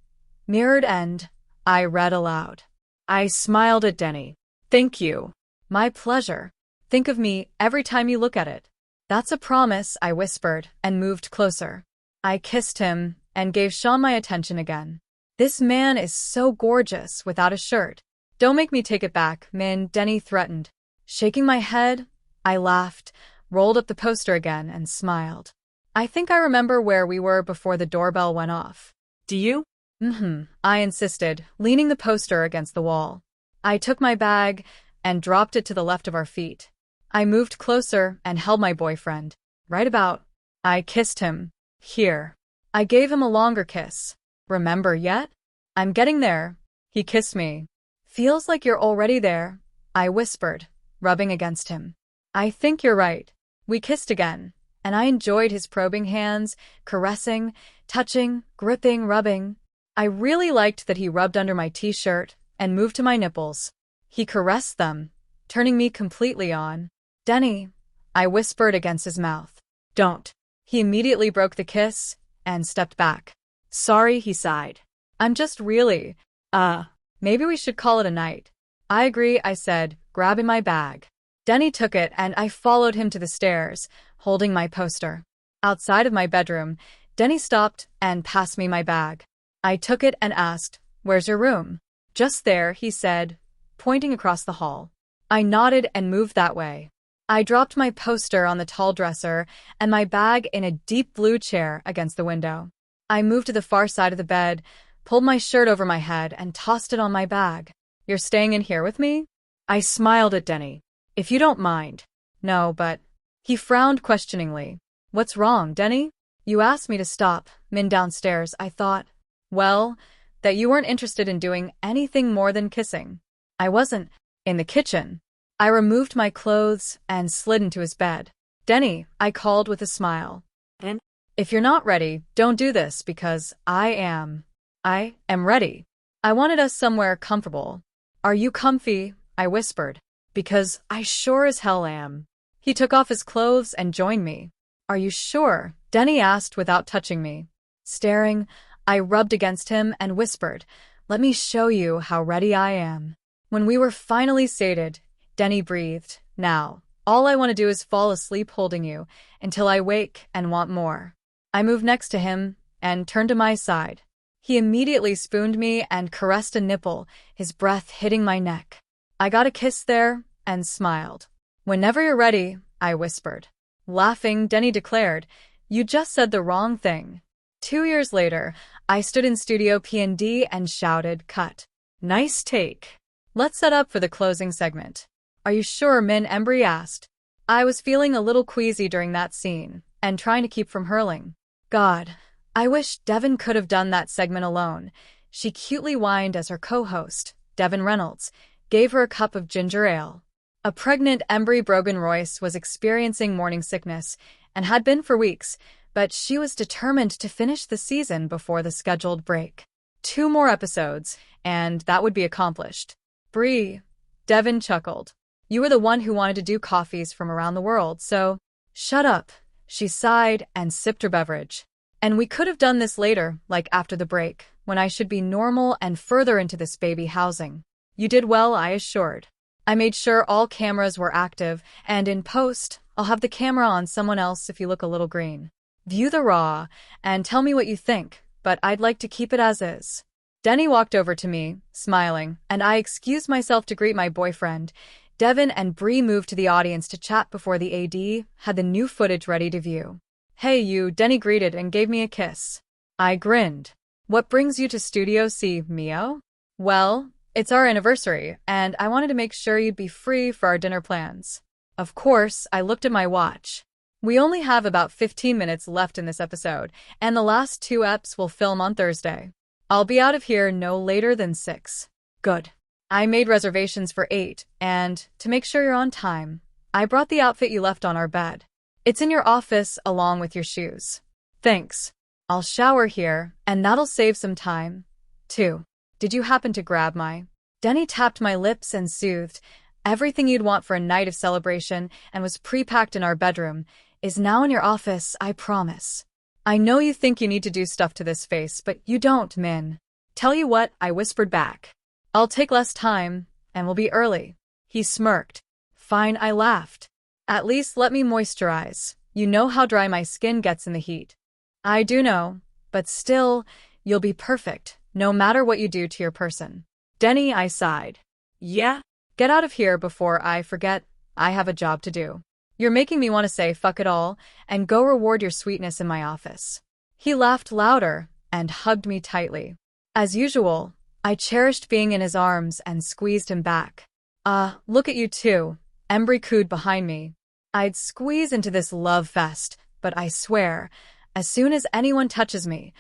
Mirrored End, I read aloud. I smiled at Denny. Thank you. My pleasure. Think of me every time you look at it. That's a promise, I whispered, and moved closer. I kissed him and gave Sean my attention again. This man is so gorgeous without a shirt. Don't make me take it back, Min, Denny threatened. Shaking my head, I laughed, rolled up the poster again, and smiled. I think I remember where we were before the doorbell went off. Do you? I insisted, leaning the poster against the wall. I took my bag and dropped it to the left of our feet. I moved closer and held my boyfriend. Right about. I kissed him. Here. I gave him a longer kiss. Remember yet? I'm getting there. He kissed me. Feels like you're already there, I whispered, rubbing against him. I think you're right. We kissed again, and I enjoyed his probing hands, caressing, touching, gripping, rubbing. I really liked that he rubbed under my t-shirt and moved to my nipples. He caressed them, turning me completely on. Denny, I whispered against his mouth. Don't. He immediately broke the kiss and stepped back. Sorry, he sighed. I'm just really, maybe we should call it a night. I agree, I said, grabbing my bag. Denny took it and I followed him to the stairs, holding my poster. Outside of my bedroom, Denny stopped and passed me my bag. I took it and asked, where's your room? Just there, he said, pointing across the hall. I nodded and moved that way. I dropped my poster on the tall dresser and my bag in a deep blue chair against the window. I moved to the far side of the bed, pulled my shirt over my head, and tossed it on my bag. You're staying in here with me? I smiled at Denny. If you don't mind. No, but... He frowned questioningly. What's wrong, Denny? You asked me to stop, Min downstairs, I thought. Well, that you weren't interested in doing anything more than kissing. I wasn't. In the kitchen. I removed my clothes and slid into his bed. Denny, I called with a smile. Then, If you're not ready, don't do this because I am. I am ready. I wanted us somewhere comfortable. Are you comfy? I whispered. Because I sure as hell am. He took off his clothes and joined me. Are you sure? Denny asked without touching me. Staring, I rubbed against him and whispered, let me show you how ready I am. When we were finally sated, Denny breathed. Now, all I want to do is fall asleep holding you until I wake and want more. I moved next to him and turned to my side. He immediately spooned me and caressed a nipple, his breath hitting my neck. I got a kiss there and smiled. Whenever you're ready, I whispered. Laughing, Denny declared, you just said the wrong thing. 2 years later, I stood in Studio P&D and shouted, cut. Nice take. Let's set up for the closing segment. Are you sure, Min? Embry asked. I was feeling a little queasy during that scene and trying to keep from hurling. God, I wish Devin could have done that segment alone. She cutely whined as her co-host, Devin Reynolds, gave her a cup of ginger ale. A pregnant Embry Brogan-Royce was experiencing morning sickness and had been for weeks, but she was determined to finish the season before the scheduled break. 2 more episodes, and that would be accomplished. Bree, Devin chuckled. You were the one who wanted to do coffees from around the world, so shut up. She sighed and sipped her beverage. And we could have done this later, like after the break, when I should be normal and further into this baby housing. You did well, I assured. I made sure all cameras were active, and in post, I'll have the camera on someone else if you look a little green. View the raw, and tell me what you think, but I'd like to keep it as is. Denny walked over to me, smiling, and I excused myself to greet my boyfriend. Devin and Bree moved to the audience to chat before the AD had the new footage ready to view. Hey you, Denny greeted and gave me a kiss. I grinned. What brings you to Studio C, Mio? Well, it's our anniversary, and I wanted to make sure you'd be free for our dinner plans. Of course, I looked at my watch. We only have about 15 minutes left in this episode, and the last 2 eps will film on Thursday. I'll be out of here no later than 6. Good. I made reservations for 8, and to make sure you're on time, I brought the outfit you left on our bed. It's in your office along with your shoes. Thanks. I'll shower here, and that'll save some time, too. Did you happen to grab my? Denny tapped my lips and soothed. Everything you'd want for a night of celebration and was pre-packed in our bedroom is now in your office, I promise. I know you think you need to do stuff to this face, but you don't, Min. Tell you what, I whispered back. I'll take less time, and we'll be early. He smirked. Fine, I laughed. At least let me moisturize. You know how dry my skin gets in the heat. I do know, but still, you'll be perfect, no matter what you do to your person. Denny, I sighed. Yeah? Get out of here before I forget I have a job to do. You're making me want to say fuck it all and go reward your sweetness in my office. He laughed louder and hugged me tightly. As usual, I cherished being in his arms and squeezed him back. Look at you two, Embry cooed behind me. I'd squeeze into this love fest, but I swear, as soon as anyone touches me,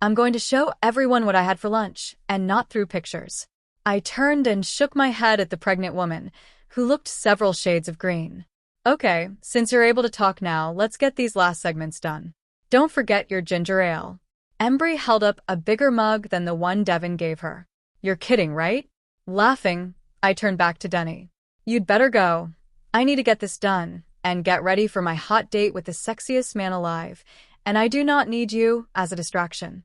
I'm going to show everyone what I had for lunch, and not through pictures. I turned and shook my head at the pregnant woman, who looked several shades of green. Okay, since you're able to talk now, let's get these last segments done. Don't forget your ginger ale. Embry held up a bigger mug than the one Devin gave her. You're kidding, right? Laughing, I turned back to Denny. You'd better go. I need to get this done and get ready for my hot date with the sexiest man alive, and I do not need you as a distraction.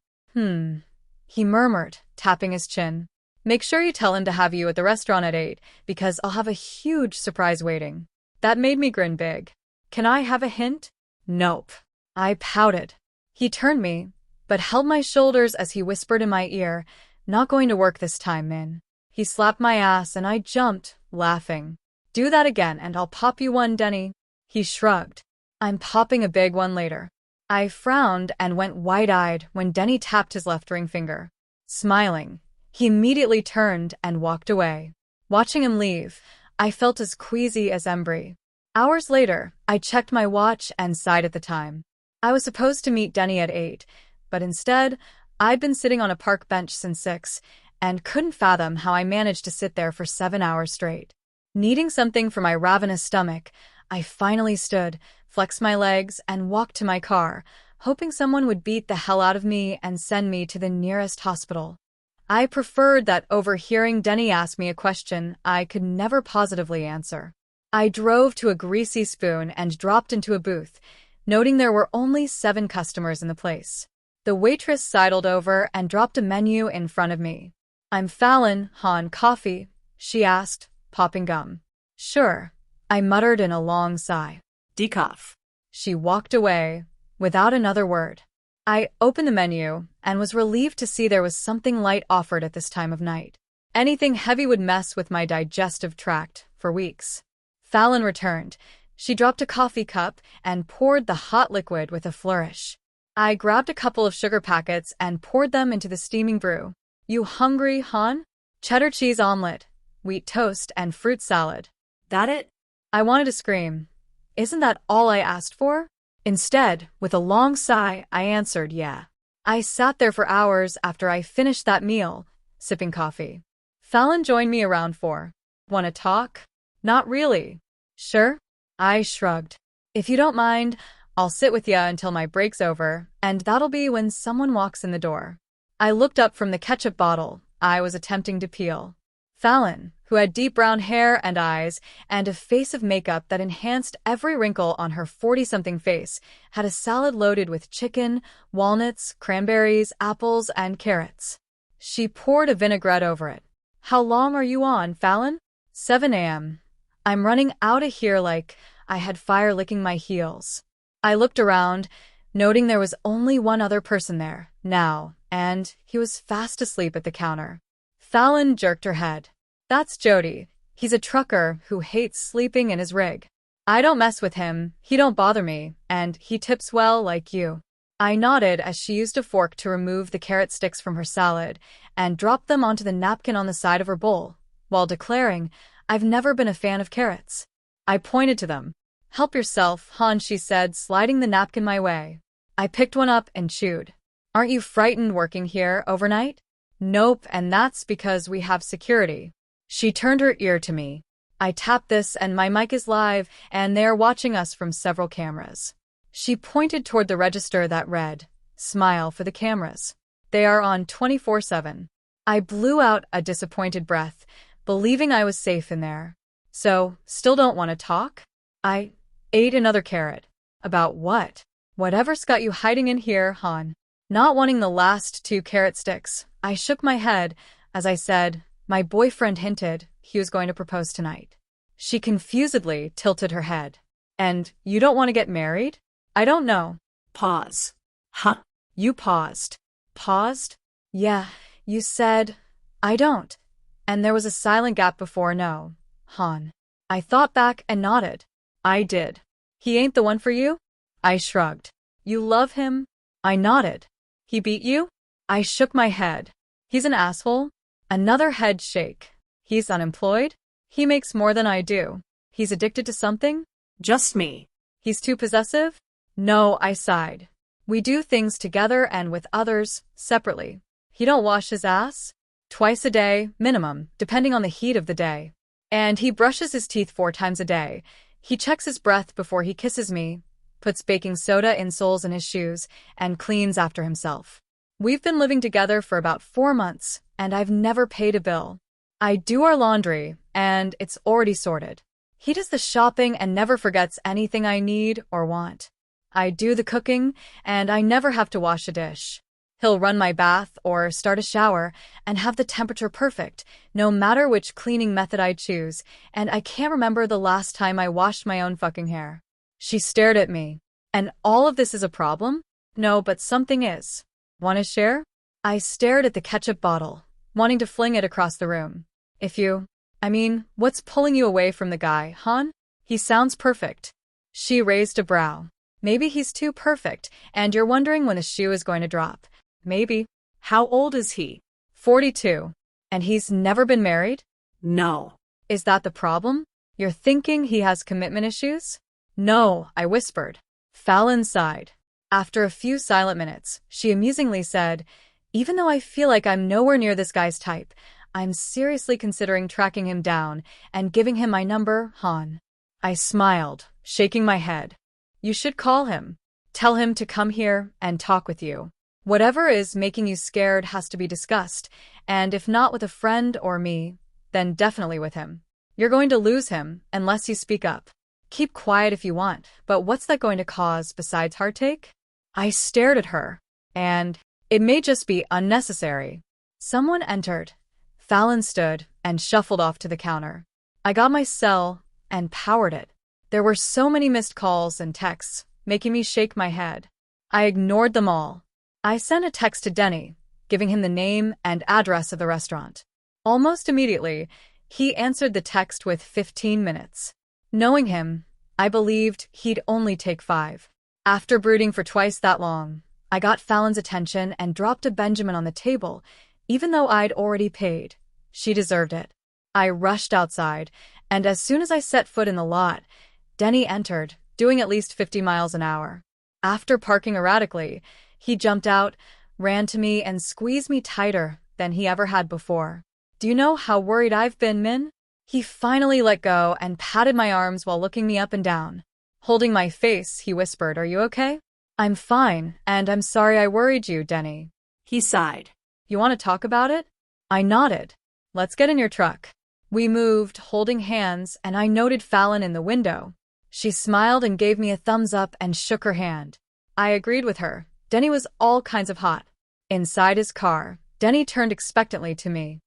He murmured, tapping his chin. Make sure you tell him to have you at the restaurant at 8, because I'll have a huge surprise waiting. That made me grin big. Can I have a hint? Nope. I pouted. He turned me, but held my shoulders as he whispered in my ear, not going to work this time, Min. He slapped my ass and I jumped, laughing. Do that again and I'll pop you one, Denny. He shrugged. I'm popping a big one later. I frowned and went wide-eyed when Denny tapped his left ring finger. Smiling, he immediately turned and walked away. Watching him leave, I felt as queasy as Embry. Hours later, I checked my watch and sighed at the time. I was supposed to meet Denny at 8, but instead, I'd been sitting on a park bench since 6, and couldn't fathom how I managed to sit there for 7 hours straight. Needing something for my ravenous stomach, I finally stood, flexed my legs, and walked to my car, hoping someone would beat the hell out of me and send me to the nearest hospital. I preferred that over hearing Denny ask me a question I could never positively answer. I drove to a greasy spoon and dropped into a booth, noting there were only 7 customers in the place. The waitress sidled over and dropped a menu in front of me. "I'm Fallon, Han, coffee?" she asked, popping gum. "Sure," I muttered in a long sigh. Decaf. She walked away, without another word. I opened the menu and was relieved to see there was something light offered at this time of night. Anything heavy would mess with my digestive tract for weeks. Fallon returned. She dropped a coffee cup and poured the hot liquid with a flourish. I grabbed a couple of sugar packets and poured them into the steaming brew. "You hungry, Han?" "Cheddar cheese omelet, wheat toast, and fruit salad." That it? I wanted to scream. Isn't that all I asked for? Instead, with a long sigh, I answered yeah. I sat there for hours after I finished that meal, sipping coffee. Fallon joined me around 4. "Wanna talk?" "Not really." "Sure?" I shrugged. "If you don't mind, I'll sit with ya until my break's over, and that'll be when someone walks in the door." I looked up from the ketchup bottle I was attempting to peel. Fallon, who had deep brown hair and eyes, and a face of makeup that enhanced every wrinkle on her 40-something face, had a salad loaded with chicken, walnuts, cranberries, apples, and carrots. She poured a vinaigrette over it. "How long are you on, Fallon?" 7 a.m. I'm running out of here like I had fire licking my heels. I looked around, noting there was only one other person there, now, and he was fast asleep at the counter. Fallon jerked her head. "That's Jody. He's a trucker who hates sleeping in his rig. I don't mess with him, he don't bother me, and he tips well like you." I nodded as she used a fork to remove the carrot sticks from her salad and dropped them onto the napkin on the side of her bowl, while declaring, "I've never been a fan of carrots." I pointed to them. "Help yourself, Han," she said, sliding the napkin my way. I picked one up and chewed. "Aren't you frightened working here overnight?" "Nope, and that's because we have security." She turned her ear to me. "I tapped this and my mic is live, and they're watching us from several cameras." She pointed toward the register that read, "Smile for the cameras. They are on 24/7. I blew out a disappointed breath, believing I was safe in there. "So, still don't want to talk?" I ate another carrot. "About what?" "Whatever's got you hiding in here, Han." Not wanting the last 2 carrot sticks, I shook my head as I said, "My boyfriend hinted he was going to propose tonight." She confusedly tilted her head. "And you don't want to get married?" "I don't know." Pause. Huh? You paused. Paused? "Yeah, you said, I don't." And there was a silent gap before no. "Han." I thought back and nodded. "I did." "He ain't the one for you?" I shrugged. "You love him?" I nodded. "He beat you?" I shook my head. "He's an asshole?" Another head shake. "He's unemployed?" "He makes more than I do." "He's addicted to something?" Just me. "He's too possessive?" "No," I sighed. "We do things together and with others, separately." "He don't wash his ass?" "Twice a day, minimum, depending on the heat of the day. And he brushes his teeth 4 times a day. He checks his breath before he kisses me, puts baking soda in soles in his shoes, and cleans after himself. We've been living together for about 4 months, and I've never paid a bill. I do our laundry, and it's already sorted. He does the shopping and never forgets anything I need or want. I do the cooking, and I never have to wash a dish. He'll run my bath or start a shower and have the temperature perfect, no matter which cleaning method I choose, and I can't remember the last time I washed my own fucking hair. She stared at me. "And all of this is a problem?" "No, but something is. Want to share?" I stared at the ketchup bottle, wanting to fling it across the room. What's pulling you away from the guy, Han? He sounds perfect." She raised a brow. "Maybe he's too perfect, and you're wondering when the shoe is going to drop. Maybe." How old is he? 42. "And he's never been married?" No. "Is that the problem? You're thinking he has commitment issues?" "No," I whispered. Fallon sighed. After a few silent minutes, she amusingly said, Even though I feel like I'm nowhere near this guy's type, I'm seriously considering tracking him down and giving him my number, Han. I smiled, shaking my head. You should call him. Tell him to come here and talk with you. Whatever is making you scared has to be discussed, and if not with a friend or me, then definitely with him. You're going to lose him unless you speak up. Keep quiet if you want, but what's that going to cause besides heartache? I stared at her, and it may just be unnecessary. Someone entered. Fallon stood and shuffled off to the counter. I got my cell and powered it. There were so many missed calls and texts, making me shake my head. I ignored them all. I sent a text to Denny, giving him the name and address of the restaurant. Almost immediately, he answered the text with 15 minutes. Knowing him, I believed he'd only take 5. After brooding for twice that long, I got Fallon's attention and dropped a Benjamin on the table, even though I'd already paid. She deserved it. I rushed outside, and as soon as I set foot in the lot, Denny entered, doing at least 50 miles an hour. After parking erratically, he jumped out, ran to me, and squeezed me tighter than he ever had before. Do you know how worried I've been, Min? He finally let go and patted my arms while looking me up and down. Holding my face, he whispered, "Are you okay?" "I'm fine, and I'm sorry I worried you, Denny." He sighed. "You want to talk about it?" I nodded. "Let's get in your truck." We moved, holding hands, and I noted Fallon in the window. She smiled and gave me a thumbs up and shook her hand. I agreed with her. Denny was all kinds of hot. Inside his car, Denny turned expectantly to me.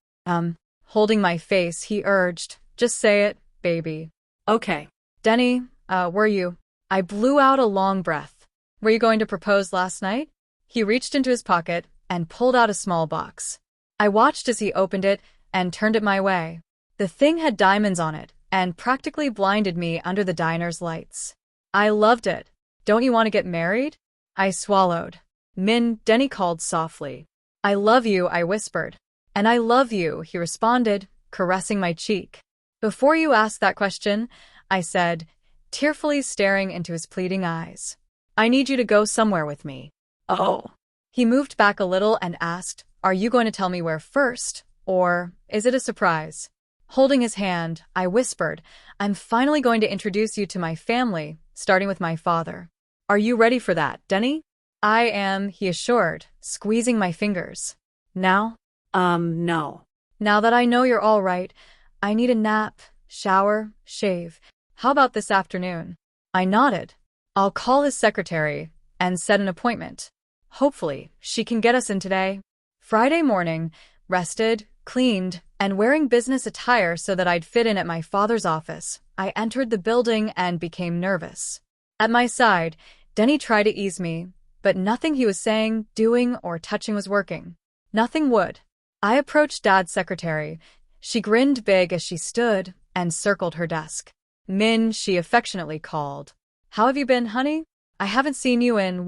Holding my face, he urged, "Just say it, baby." Okay. "Denny, were you?" I blew out a long breath. "Were you going to propose last night?" He reached into his pocket and pulled out a small box. I watched as he opened it and turned it my way. The thing had diamonds on it and practically blinded me under the diner's lights. I loved it. "Don't you want to get married?" I swallowed. "Min," Denny called softly. "I love you," I whispered. "And I love you," he responded, caressing my cheek. "Before you ask that question," I said, tearfully staring into his pleading eyes, "I need you to go somewhere with me." Oh. He moved back a little and asked, "Are you going to tell me where first, or is it a surprise?" Holding his hand, I whispered, "I'm finally going to introduce you to my family, starting with my father." "Are you ready for that, Denny?" "I am," he assured, squeezing my fingers. "Now?" No. "Now that I know you're all right, I need a nap, shower, shave. How about this afternoon?" I nodded. "I'll call his secretary and set an appointment. Hopefully, she can get us in today." Friday morning, rested, cleaned, and wearing business attire so that I'd fit in at my father's office, I entered the building and became nervous. At my side, Denny tried to ease me, but nothing he was saying, doing, or touching was working. Nothing would. I approached Dad's secretary. She grinned big as she stood and circled her desk. "Min," she affectionately called. "How have you been, honey? I haven't seen you in,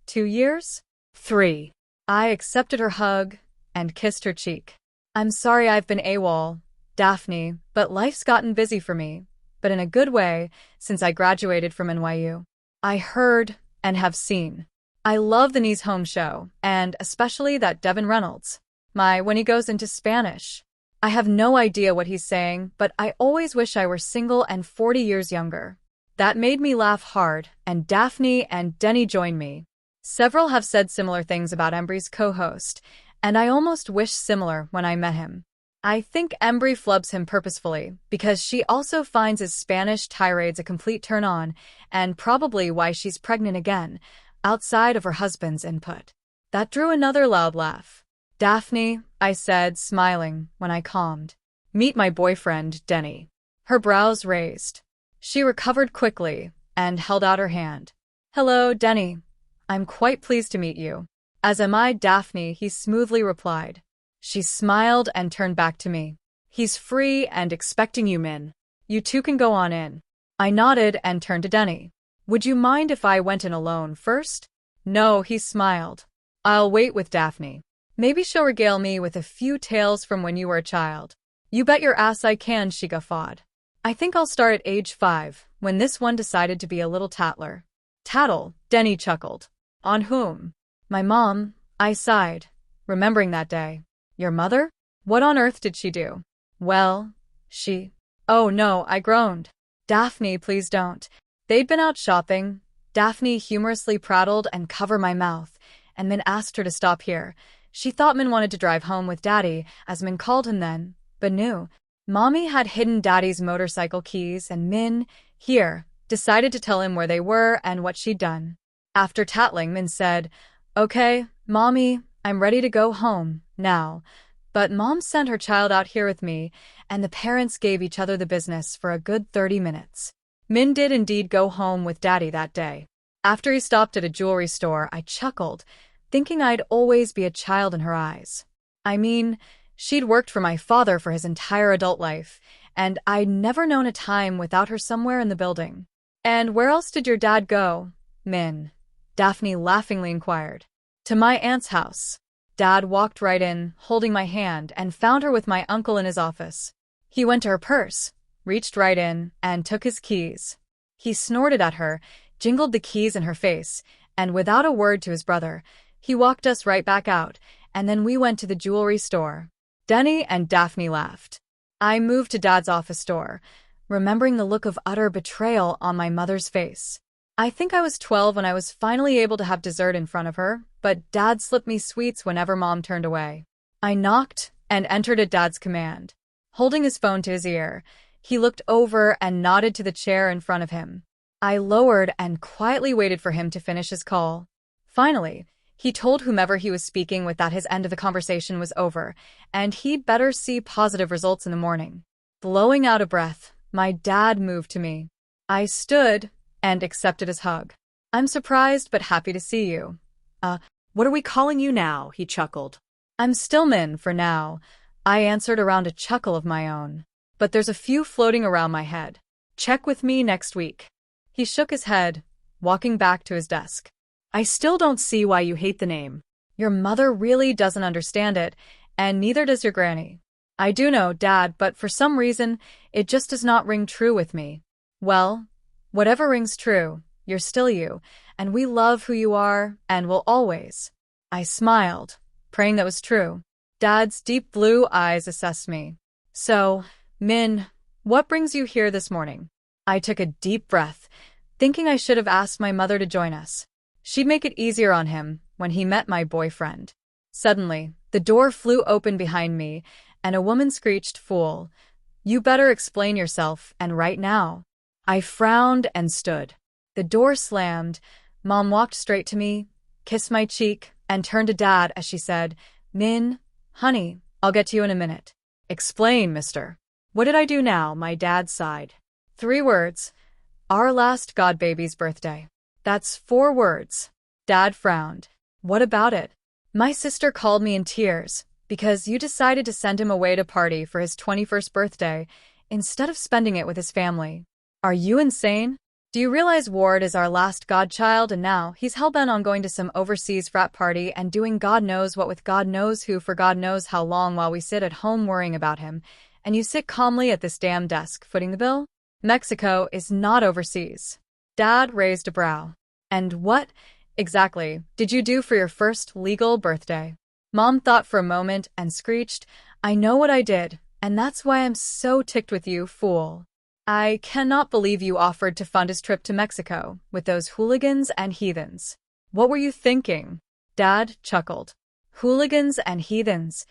2 years?" 3. I accepted her hug and kissed her cheek. "I'm sorry I've been AWOL, Daphne, but life's gotten busy for me, but in a good way, since I graduated from NYU. I heard and have seen. I love the Knees Home show, and especially that Devin Reynolds. When he goes into Spanish. I have no idea what he's saying, but I always wish I were single and 40 years younger." That made me laugh hard, and Daphne and Denny joined me. Several have said similar things about Embry's co-host, and I almost wished similar when I met him. I think Embry flubs him purposefully, because she also finds his Spanish tirades a complete turn-on, and probably why she's pregnant again, outside of her husband's input. That drew another loud laugh. "Daphne," I said, smiling when I calmed. "Meet my boyfriend, Denny." Her brows raised. She recovered quickly and held out her hand. "Hello, Denny. I'm quite pleased to meet you." "As am I, Daphne," he smoothly replied. She smiled and turned back to me. "He's free and expecting you, Min. You two can go on in." I nodded and turned to Denny. "Would you mind if I went in alone first?" "No," he smiled. "I'll wait with Daphne. Maybe she'll regale me with a few tales from when you were a child." "You bet your ass I can," she guffawed. "I think I'll start at age 5, when this one decided to be a little tattler." "Tattle," Denny chuckled. "On whom?" "My mom," I sighed. remembering that day. Your mother? What on earth did she do? Well, Oh no, I groaned. Daphne, please don't. They'd been out shopping. Daphne humorously prattled and covered my mouth, and Min asked her to stop here. She thought Min wanted to drive home with Daddy, as Min called him then, but knew. Mommy had hidden Daddy's motorcycle keys, and Min, here, decided to tell him where they were and what she'd done. After tattling, Min said, "Okay, Mommy, I'm ready to go home, now." But Mom sent her child out here with me, and the parents gave each other the business for a good 30 minutes. Min did indeed go home with Daddy that day. After he stopped at a jewelry store, I chuckled, thinking I'd always be a child in her eyes. I mean, she'd worked for my father for his entire adult life, and I'd never known a time without her somewhere in the building. "And where else did your dad go, Min?" Daphne laughingly inquired. "To my aunt's house." Dad walked right in, holding my hand, and found her with my uncle in his office. He went to her purse, reached right in, and took his keys. He snorted at her, jingled the keys in her face, and without a word to his brother, he walked us right back out, and then we went to the jewelry store. Denny and Daphne laughed. I moved to Dad's office door, remembering the look of utter betrayal on my mother's face. I think I was 12 when I was finally able to have dessert in front of her, but Dad slipped me sweets whenever Mom turned away. I knocked and entered at Dad's command. Holding his phone to his ear, he looked over and nodded to the chair in front of him. I lowered and quietly waited for him to finish his call. Finally, he told whomever he was speaking with that his end of the conversation was over, and he'd better see positive results in the morning. Blowing out a breath, my dad moved to me. I stood and accepted his hug. "I'm surprised but happy to see you." What are we calling you now?" he chuckled. "I'm still Min for now," I answered around a chuckle of my own. "But there's a few floating around my head. Check with me next week." He shook his head, walking back to his desk. "I still don't see why you hate the name." "Your mother really doesn't understand it, and neither does your granny." "I do know, Dad, but for some reason, it just does not ring true with me." "Well, whatever rings true, you're still you, and we love who you are, and will always." I smiled, praying that was true. Dad's deep blue eyes assessed me. "So, Min, what brings you here this morning?" I took a deep breath, thinking I should have asked my mother to join us. She'd make it easier on him when he met my boyfriend. Suddenly, the door flew open behind me, and a woman screeched, "Fool! You better explain yourself, and right now." I frowned and stood. The door slammed. Mom walked straight to me, kissed my cheek, and turned to Dad as she said, "Min, honey, I'll get to you in a minute." "Explain, mister." "What did I do now?" My dad sighed. 3 words. "Our last godbaby's birthday." "That's 4 words." Dad frowned. "What about it?" "My sister called me in tears, because you decided to send him away to party for his 21st birthday, instead of spending it with his family. Are you insane? Do you realize Ward is our last godchild, and now he's hell-bent on going to some overseas frat party and doing God knows what with God knows who for God knows how long while we sit at home worrying about him, and you sit calmly at this damn desk footing the bill? Mexico is not overseas." Dad raised a brow. "And what, exactly, did you do for your first legal birthday?" Mom thought for a moment and screeched, "I know what I did, and that's why I'm so ticked with you, fool. I cannot believe you offered to fund his trip to Mexico with those hooligans and heathens." "What were you thinking?" Dad chuckled. "Hooligans and heathens.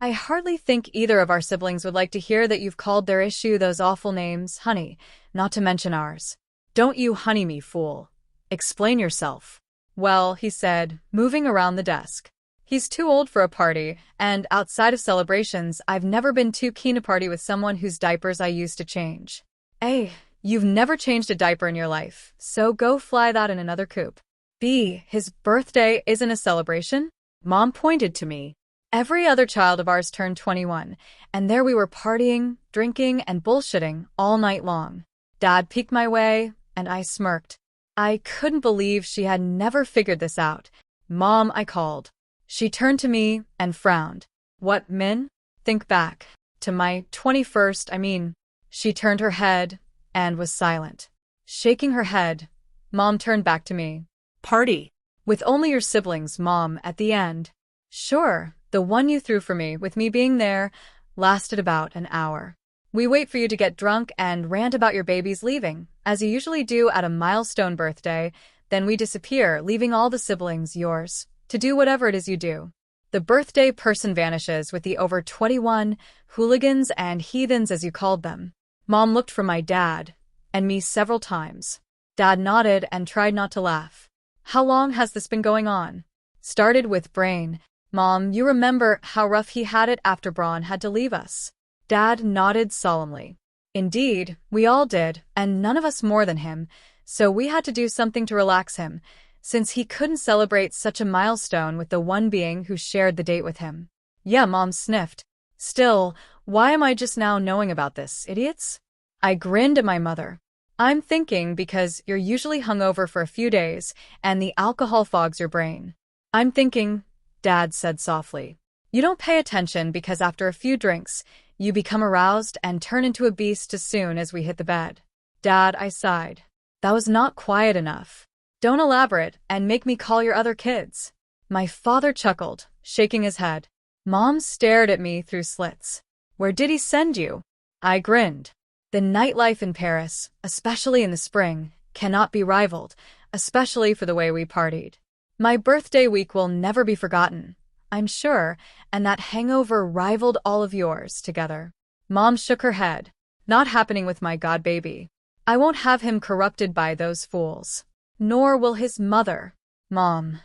I hardly think either of our siblings would like to hear that you've called their issue those awful names, honey, not to mention ours." "Don't you honey me, fool. Explain yourself." "Well," he said, moving around the desk. "He's too old for a party, and outside of celebrations, I've never been too keen to party with someone whose diapers I used to change." "A, you've never changed a diaper in your life, so go fly that in another coop." "B, his birthday isn't a celebration?" Mom pointed to me. "Every other child of ours turned 21, and there we were partying, drinking, and bullshitting all night long." Dad peeked my way, and I smirked. I couldn't believe she had never figured this out. "Mom," I called. She turned to me and frowned. "What, Min?" "Think back. To my 21st, I mean." She turned her head and was silent. Shaking her head, Mom turned back to me. "Party. With only your siblings, Mom, at the end." Sure, the one you threw for me, with me being there, lasted about an hour. We wait for you to get drunk and rant about your babies leaving, as you usually do at a milestone birthday, then we disappear, leaving all the siblings, yours, to do whatever it is you do. The birthday person vanishes with the over 21 hooligans and heathens as you called them. Mom looked from my dad and me several times. Dad nodded and tried not to laugh. How long has this been going on? Started with Brain. Mom, you remember how rough he had it after Braun had to leave us. Dad nodded solemnly. Indeed, we all did, and none of us more than him, so we had to do something to relax him, since he couldn't celebrate such a milestone with the one being who shared the date with him. Yeah, Mom sniffed. Still, why am I just now knowing about this, idiots? I grinned at my mother. I'm thinking because you're usually hungover for a few days, and the alcohol fogs your brain. I'm thinking, Dad said softly. You don't pay attention because after a few drinks, you become aroused and turn into a beast as soon as we hit the bed. Dad, I sighed. That was not quiet enough. Don't elaborate and make me call your other kids. My father chuckled, shaking his head. Mom stared at me through slits. Where did he send you? I grinned. The nightlife in Paris, especially in the spring, cannot be rivaled, especially for the way we partied. My birthday week will never be forgotten, I'm sure, and that hangover rivaled all of yours together. Mom shook her head. Not happening with my god baby. I won't have him corrupted by those fools. Nor will his mother. Mom,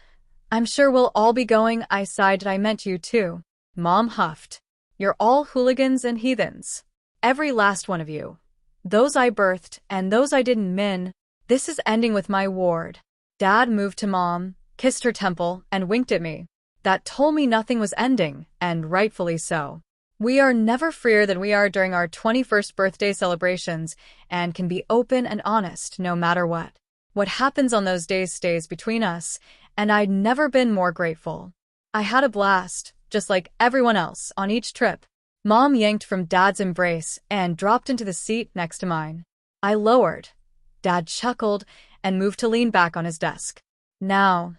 I'm sure we'll all be going. I sighed. I meant you too. Mom huffed. You're all hooligans and heathens. Every last one of you. Those I birthed and those I didn't min. This is ending with my ward. Dad moved to Mom, kissed her temple, and winked at me. That told me nothing was ending, and rightfully so. We are never freer than we are during our 21st birthday celebrations and can be open and honest no matter what. What happens on those days stays between us, and I'd never been more grateful. I had a blast, just like everyone else, on each trip. Mom yanked from Dad's embrace and dropped into the seat next to mine. I lowered. Dad chuckled and moved to lean back on his desk. Now,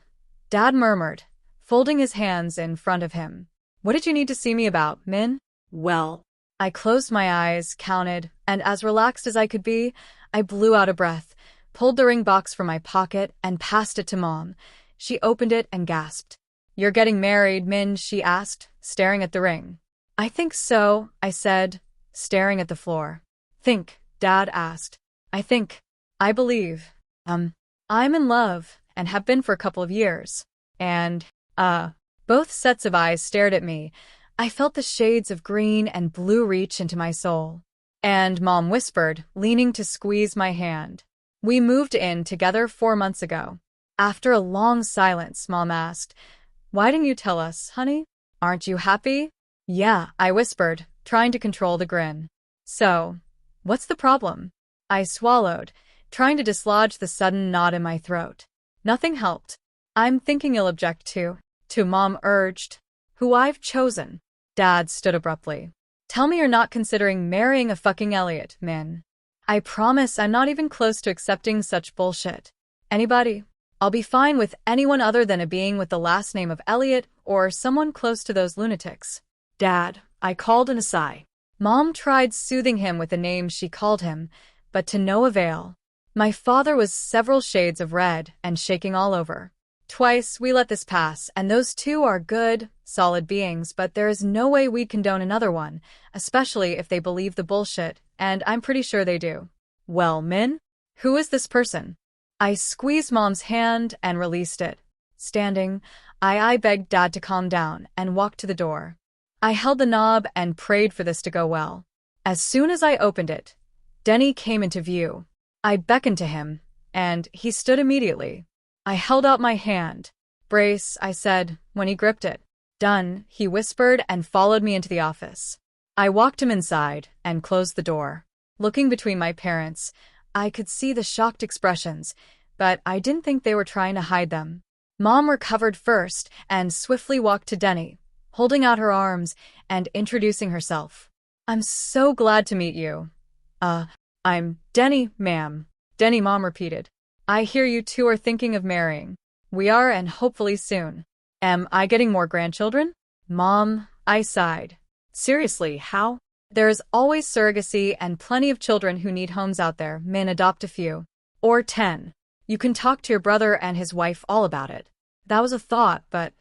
Dad murmured, folding his hands in front of him. What did you need to see me about, Min? Well, I closed my eyes, counted, and as relaxed as I could be, I blew out a breath, pulled the ring box from my pocket, and passed it to Mom. She opened it and gasped. You're getting married, Min? She asked, staring at the ring. I think so, I said, staring at the floor. Think, Dad asked. I believe. I'm in love, and have been for a couple of years. And, both sets of eyes stared at me. I felt the shades of green and blue reach into my soul. And Mom whispered, leaning to squeeze my hand. We moved in together 4 months ago. After a long silence, Mom asked, Why didn't you tell us, honey? Aren't you happy? Yeah, I whispered, trying to control the grin. So, what's the problem? I swallowed, trying to dislodge the sudden knot in my throat. Nothing helped. I'm thinking you'll object to, Mom urged. Who I've chosen. Dad stood abruptly. Tell me you're not considering marrying a fucking Elliot, Min. I promise I'm not even close to accepting such bullshit. Anybody? I'll be fine with anyone other than a being with the last name of Elliot or someone close to those lunatics. Dad, I called in a sigh. Mom tried soothing him with the name she called him, but to no avail. My father was several shades of red and shaking all over. Twice we let this pass, and those two are good, solid beings, but there is no way we'd condone another one, especially if they believe the bullshit, and I'm pretty sure they do. Well, Min? Who is this person? I squeezed Mom's hand and released it. Standing, I begged Dad to calm down and walked to the door. I held the knob and prayed for this to go well. As soon as I opened it, Denny came into view. I beckoned to him, and he stood immediately. I held out my hand. Brace, I said, when he gripped it. Done, he whispered and followed me into the office. I walked him inside and closed the door. Looking between my parents, I could see the shocked expressions, but I didn't think they were trying to hide them. Mom recovered first and swiftly walked to Denny, holding out her arms and introducing herself. I'm so glad to meet you. I'm Denny, ma'am. Denny, Mom repeated. I hear you two are thinking of marrying. We are, and hopefully soon. Am I getting more grandchildren? Mom, I sighed. Seriously, how? There's always surrogacy and plenty of children who need homes out there. Min, adopt a few. Or 10. You can talk to your brother and his wife all about it. That was a thought, but…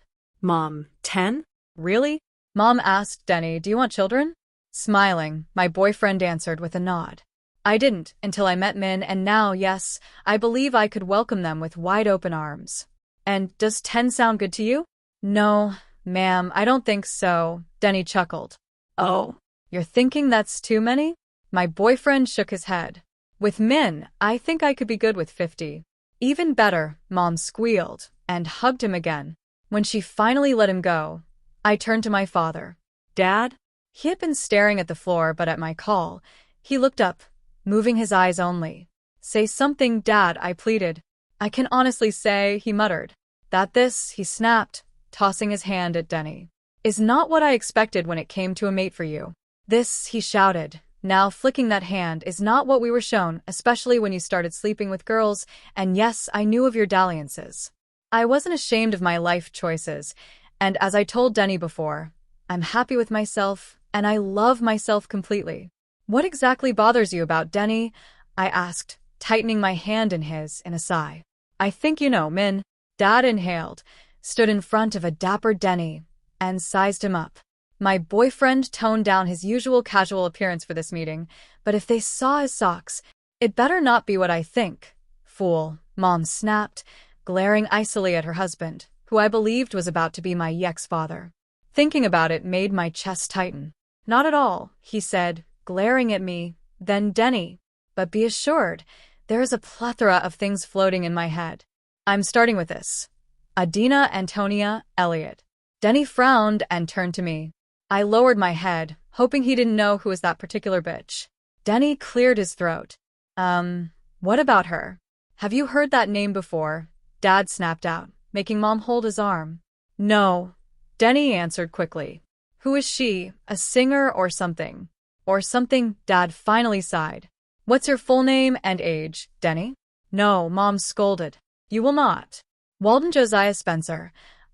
Mom, 10? Really? Mom asked Denny, do you want children? Smiling, my boyfriend answered with a nod. I didn't until I met Min, and now, yes, I believe I could welcome them with wide open arms. And does 10 sound good to you? No, ma'am, I don't think so, Denny chuckled. Oh. You're thinking that's too many? My boyfriend shook his head. With Min, I think I could be good with 50. Even better, Mom squealed, and hugged him again. When she finally let him go, I turned to my father. Dad? He had been staring at the floor, but at my call, he looked up, moving his eyes only. Say something, Dad, I pleaded. I can honestly say, he muttered. That this, he snapped, tossing his hand at Denny, is not what I expected when it came to a mate for you. This, he shouted, now flicking that hand, is not what we were shown, especially when you started sleeping with girls, and yes, I knew of your dalliances. I wasn't ashamed of my life choices, and as I told Denny before, I'm happy with myself, and I love myself completely. What exactly bothers you about Denny? I asked, tightening my hand in his in a sigh. I think you know, Min. Dad inhaled, stood in front of a dapper Denny, and sized him up. My boyfriend toned down his usual casual appearance for this meeting, but if they saw his socks, it better not be what I think. Fool, Mom snapped, glaring icily at her husband, who I believed was about to be my ex-father. Thinking about it made my chest tighten. Not at all, he said, glaring at me, then Denny. But be assured, there is a plethora of things floating in my head. I'm starting with this. Adina Antonia Elliott. Denny frowned and turned to me. I lowered my head, hoping he didn't know who was that particular bitch. Denny cleared his throat. What about her? Have you heard that name before? Dad snapped out, making Mom hold his arm. No, Denny answered quickly. Who is she, a singer or something? Or something, Dad finally sighed. What's your full name and age, Denny? No, Mom scolded. You will not. Walden Josiah Spencer.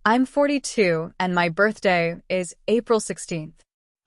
I'm 42, and my birthday is April 16th.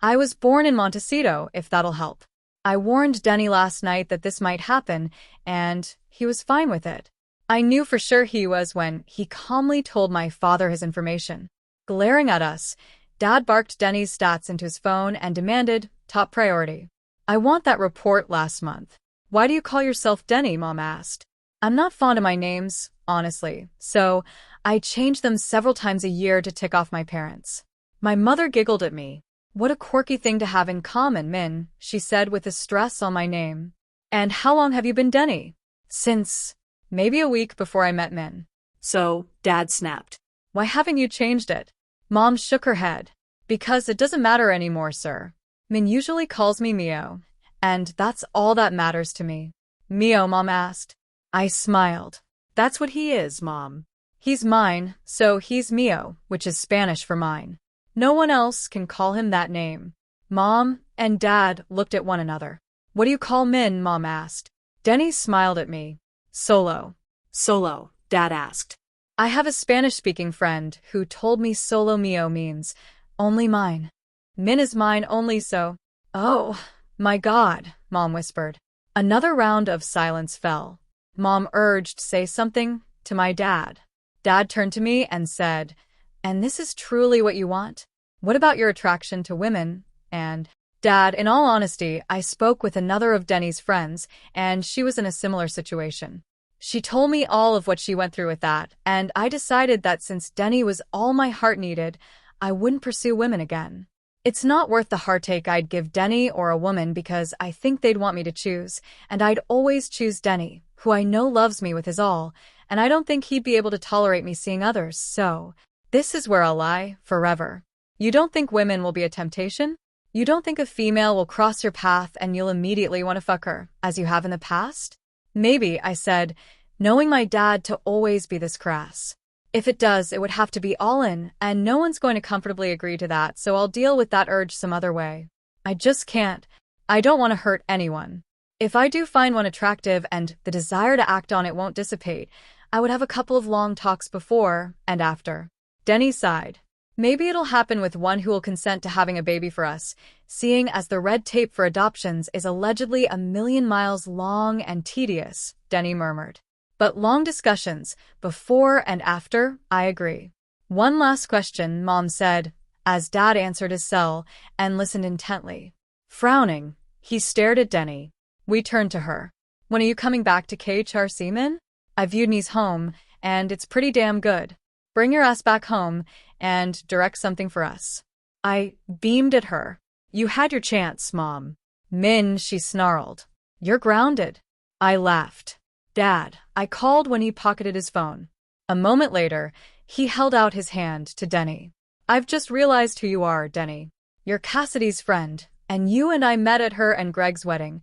I was born in Montecito, if that'll help. I warned Denny last night that this might happen, and he was fine with it. I knew for sure he was when he calmly told my father his information. Glaring at us, Dad barked Denny's stats into his phone and demanded, top priority. I want that report last month. Why do you call yourself Denny, Mom asked. I'm not fond of my names, honestly, so I change them several times a year to tick off my parents. My mother giggled at me. What a quirky thing to have in common, Min, she said with a stress on my name. And how long have you been Denny? Since maybe a week before I met Min. So, Dad snapped. Why haven't you changed it? Mom shook her head. Because it doesn't matter anymore, sir. Min usually calls me Mio, and that's all that matters to me. Mio, Mom asked. I smiled. That's what he is, Mom. He's mine, so he's Mio, which is Spanish for mine. No one else can call him that name. Mom and Dad looked at one another. What do you call Min? Mom asked. Denny smiled at me. Solo. Solo, Dad asked. I have a Spanish-speaking friend who told me solo mio means only mine. Min is mine only, so… Oh, my God, Mom whispered. Another round of silence fell. Mom urged, say something, to my dad. Dad turned to me and said, and this is truly what you want? What about your attraction to women? And, Dad, in all honesty, I spoke with another of Denny's friends, and she was in a similar situation. She told me all of what she went through with that, and I decided that since Denny was all my heart needed, I wouldn't pursue women again. It's not worth the heartache I'd give Denny or a woman because I think they'd want me to choose, and I'd always choose Denny, who I know loves me with his all, and I don't think he'd be able to tolerate me seeing others, so this is where I'll lie, forever. You don't think women will be a temptation? You don't think a female will cross your path and you'll immediately want to fuck her, as you have in the past? Maybe, I said, knowing my dad to always be this crass. If it does, it would have to be all in, and no one's going to comfortably agree to that, so I'll deal with that urge some other way. I just can't. I don't want to hurt anyone. If I do find one attractive and the desire to act on it won't dissipate, I would have a couple of long talks before and after. Denny sighed. Maybe it'll happen with one who will consent to having a baby for us, seeing as the red tape for adoptions is allegedly 1,000,000 miles long and tedious, Denny murmured. But long discussions, before and after, I agree. One last question, Mom said, as Dad answered his cell and listened intently. Frowning, he stared at Denny. We turned to her. When are you coming back to KHR Seaman? I viewed me's home, and it's pretty damn good. Bring your ass back home and direct something for us. I beamed at her. You had your chance, Mom. Min, she snarled. You're grounded. I laughed. Dad, I called when he pocketed his phone. A moment later, he held out his hand to Denny. I've just realized who you are, Denny. You're Cassidy's friend, and you and I met at her and Greg's wedding.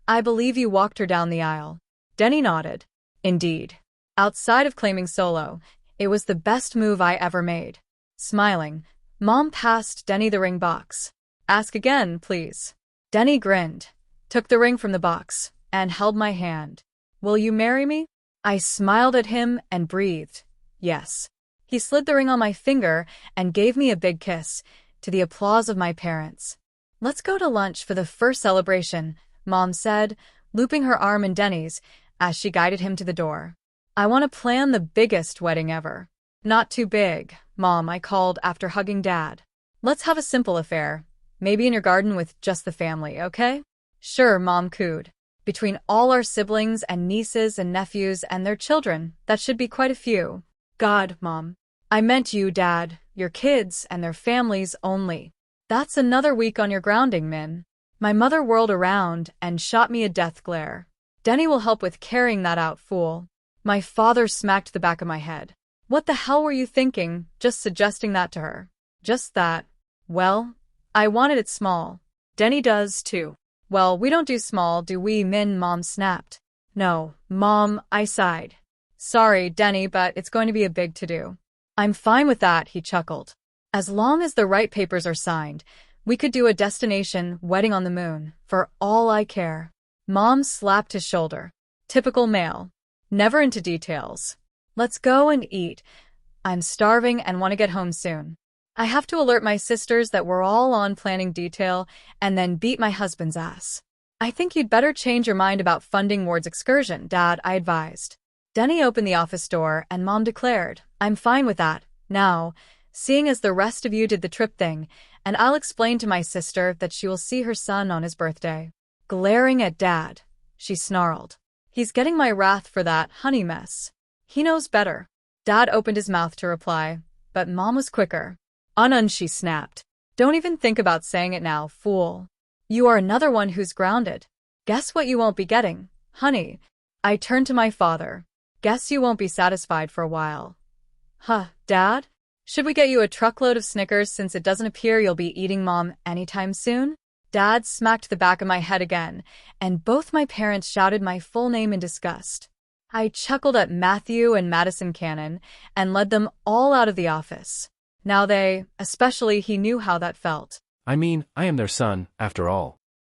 I believe you walked her down the aisle. Denny nodded. Indeed. Outside of claiming solo, it was the best move I ever made. Smiling, Mom passed Denny the ring box. Ask again, please. Denny grinned, took the ring from the box, and held my hand. Will you marry me? I smiled at him and breathed. Yes. He slid the ring on my finger and gave me a big kiss, to the applause of my parents. Let's go to lunch for the first celebration, Mom said, looping her arm in Denny's as she guided him to the door. I want to plan the biggest wedding ever. Not too big, Mom, I called after hugging Dad. Let's have a simple affair, maybe in your garden with just the family, okay? Sure, Mom cooed. Between all our siblings and nieces and nephews and their children, that should be quite a few. God, Mom. I meant you, Dad, your kids and their families only. That's another week on your grounding, Min. My mother whirled around and shot me a death glare. Denny will help with carrying that out, fool. My father smacked the back of my head. What the hell were you thinking, just suggesting that to her? Just that. Well, I wanted it small. Denny does, too. Well, we don't do small, do we, Min? Mom snapped. No, Mom, I sighed. Sorry, Denny, but it's going to be a big to-do. I'm fine with that, he chuckled. As long as the right papers are signed, we could do a destination wedding on the moon, for all I care. Mom slapped his shoulder. Typical male. Never into details. Let's go and eat. I'm starving and want to get home soon. I have to alert my sisters that we're all on planning detail and then beat my husband's ass. I think you'd better change your mind about funding Ward's excursion, Dad, I advised. Denny opened the office door and Mom declared, I'm fine with that, now, seeing as the rest of you did the trip thing, and I'll explain to my sister that she will see her son on his birthday. Glaring at Dad, she snarled. He's getting my wrath for that honey mess. He knows better. Dad opened his mouth to reply, but Mom was quicker. Unun, she snapped. Don't even think about saying it now, fool. You are another one who's grounded. Guess what you won't be getting, honey? I turned to my father. Guess you won't be satisfied for a while. Huh, Dad? Should we get you a truckload of Snickers since it doesn't appear you'll be eating Mom anytime soon? Dad smacked the back of my head again, and both my parents shouted my full name in disgust. I chuckled at Matthew and Madison Cannon and led them all out of the office. Now they, especially he, knew how that felt. I mean, I am their son, after all.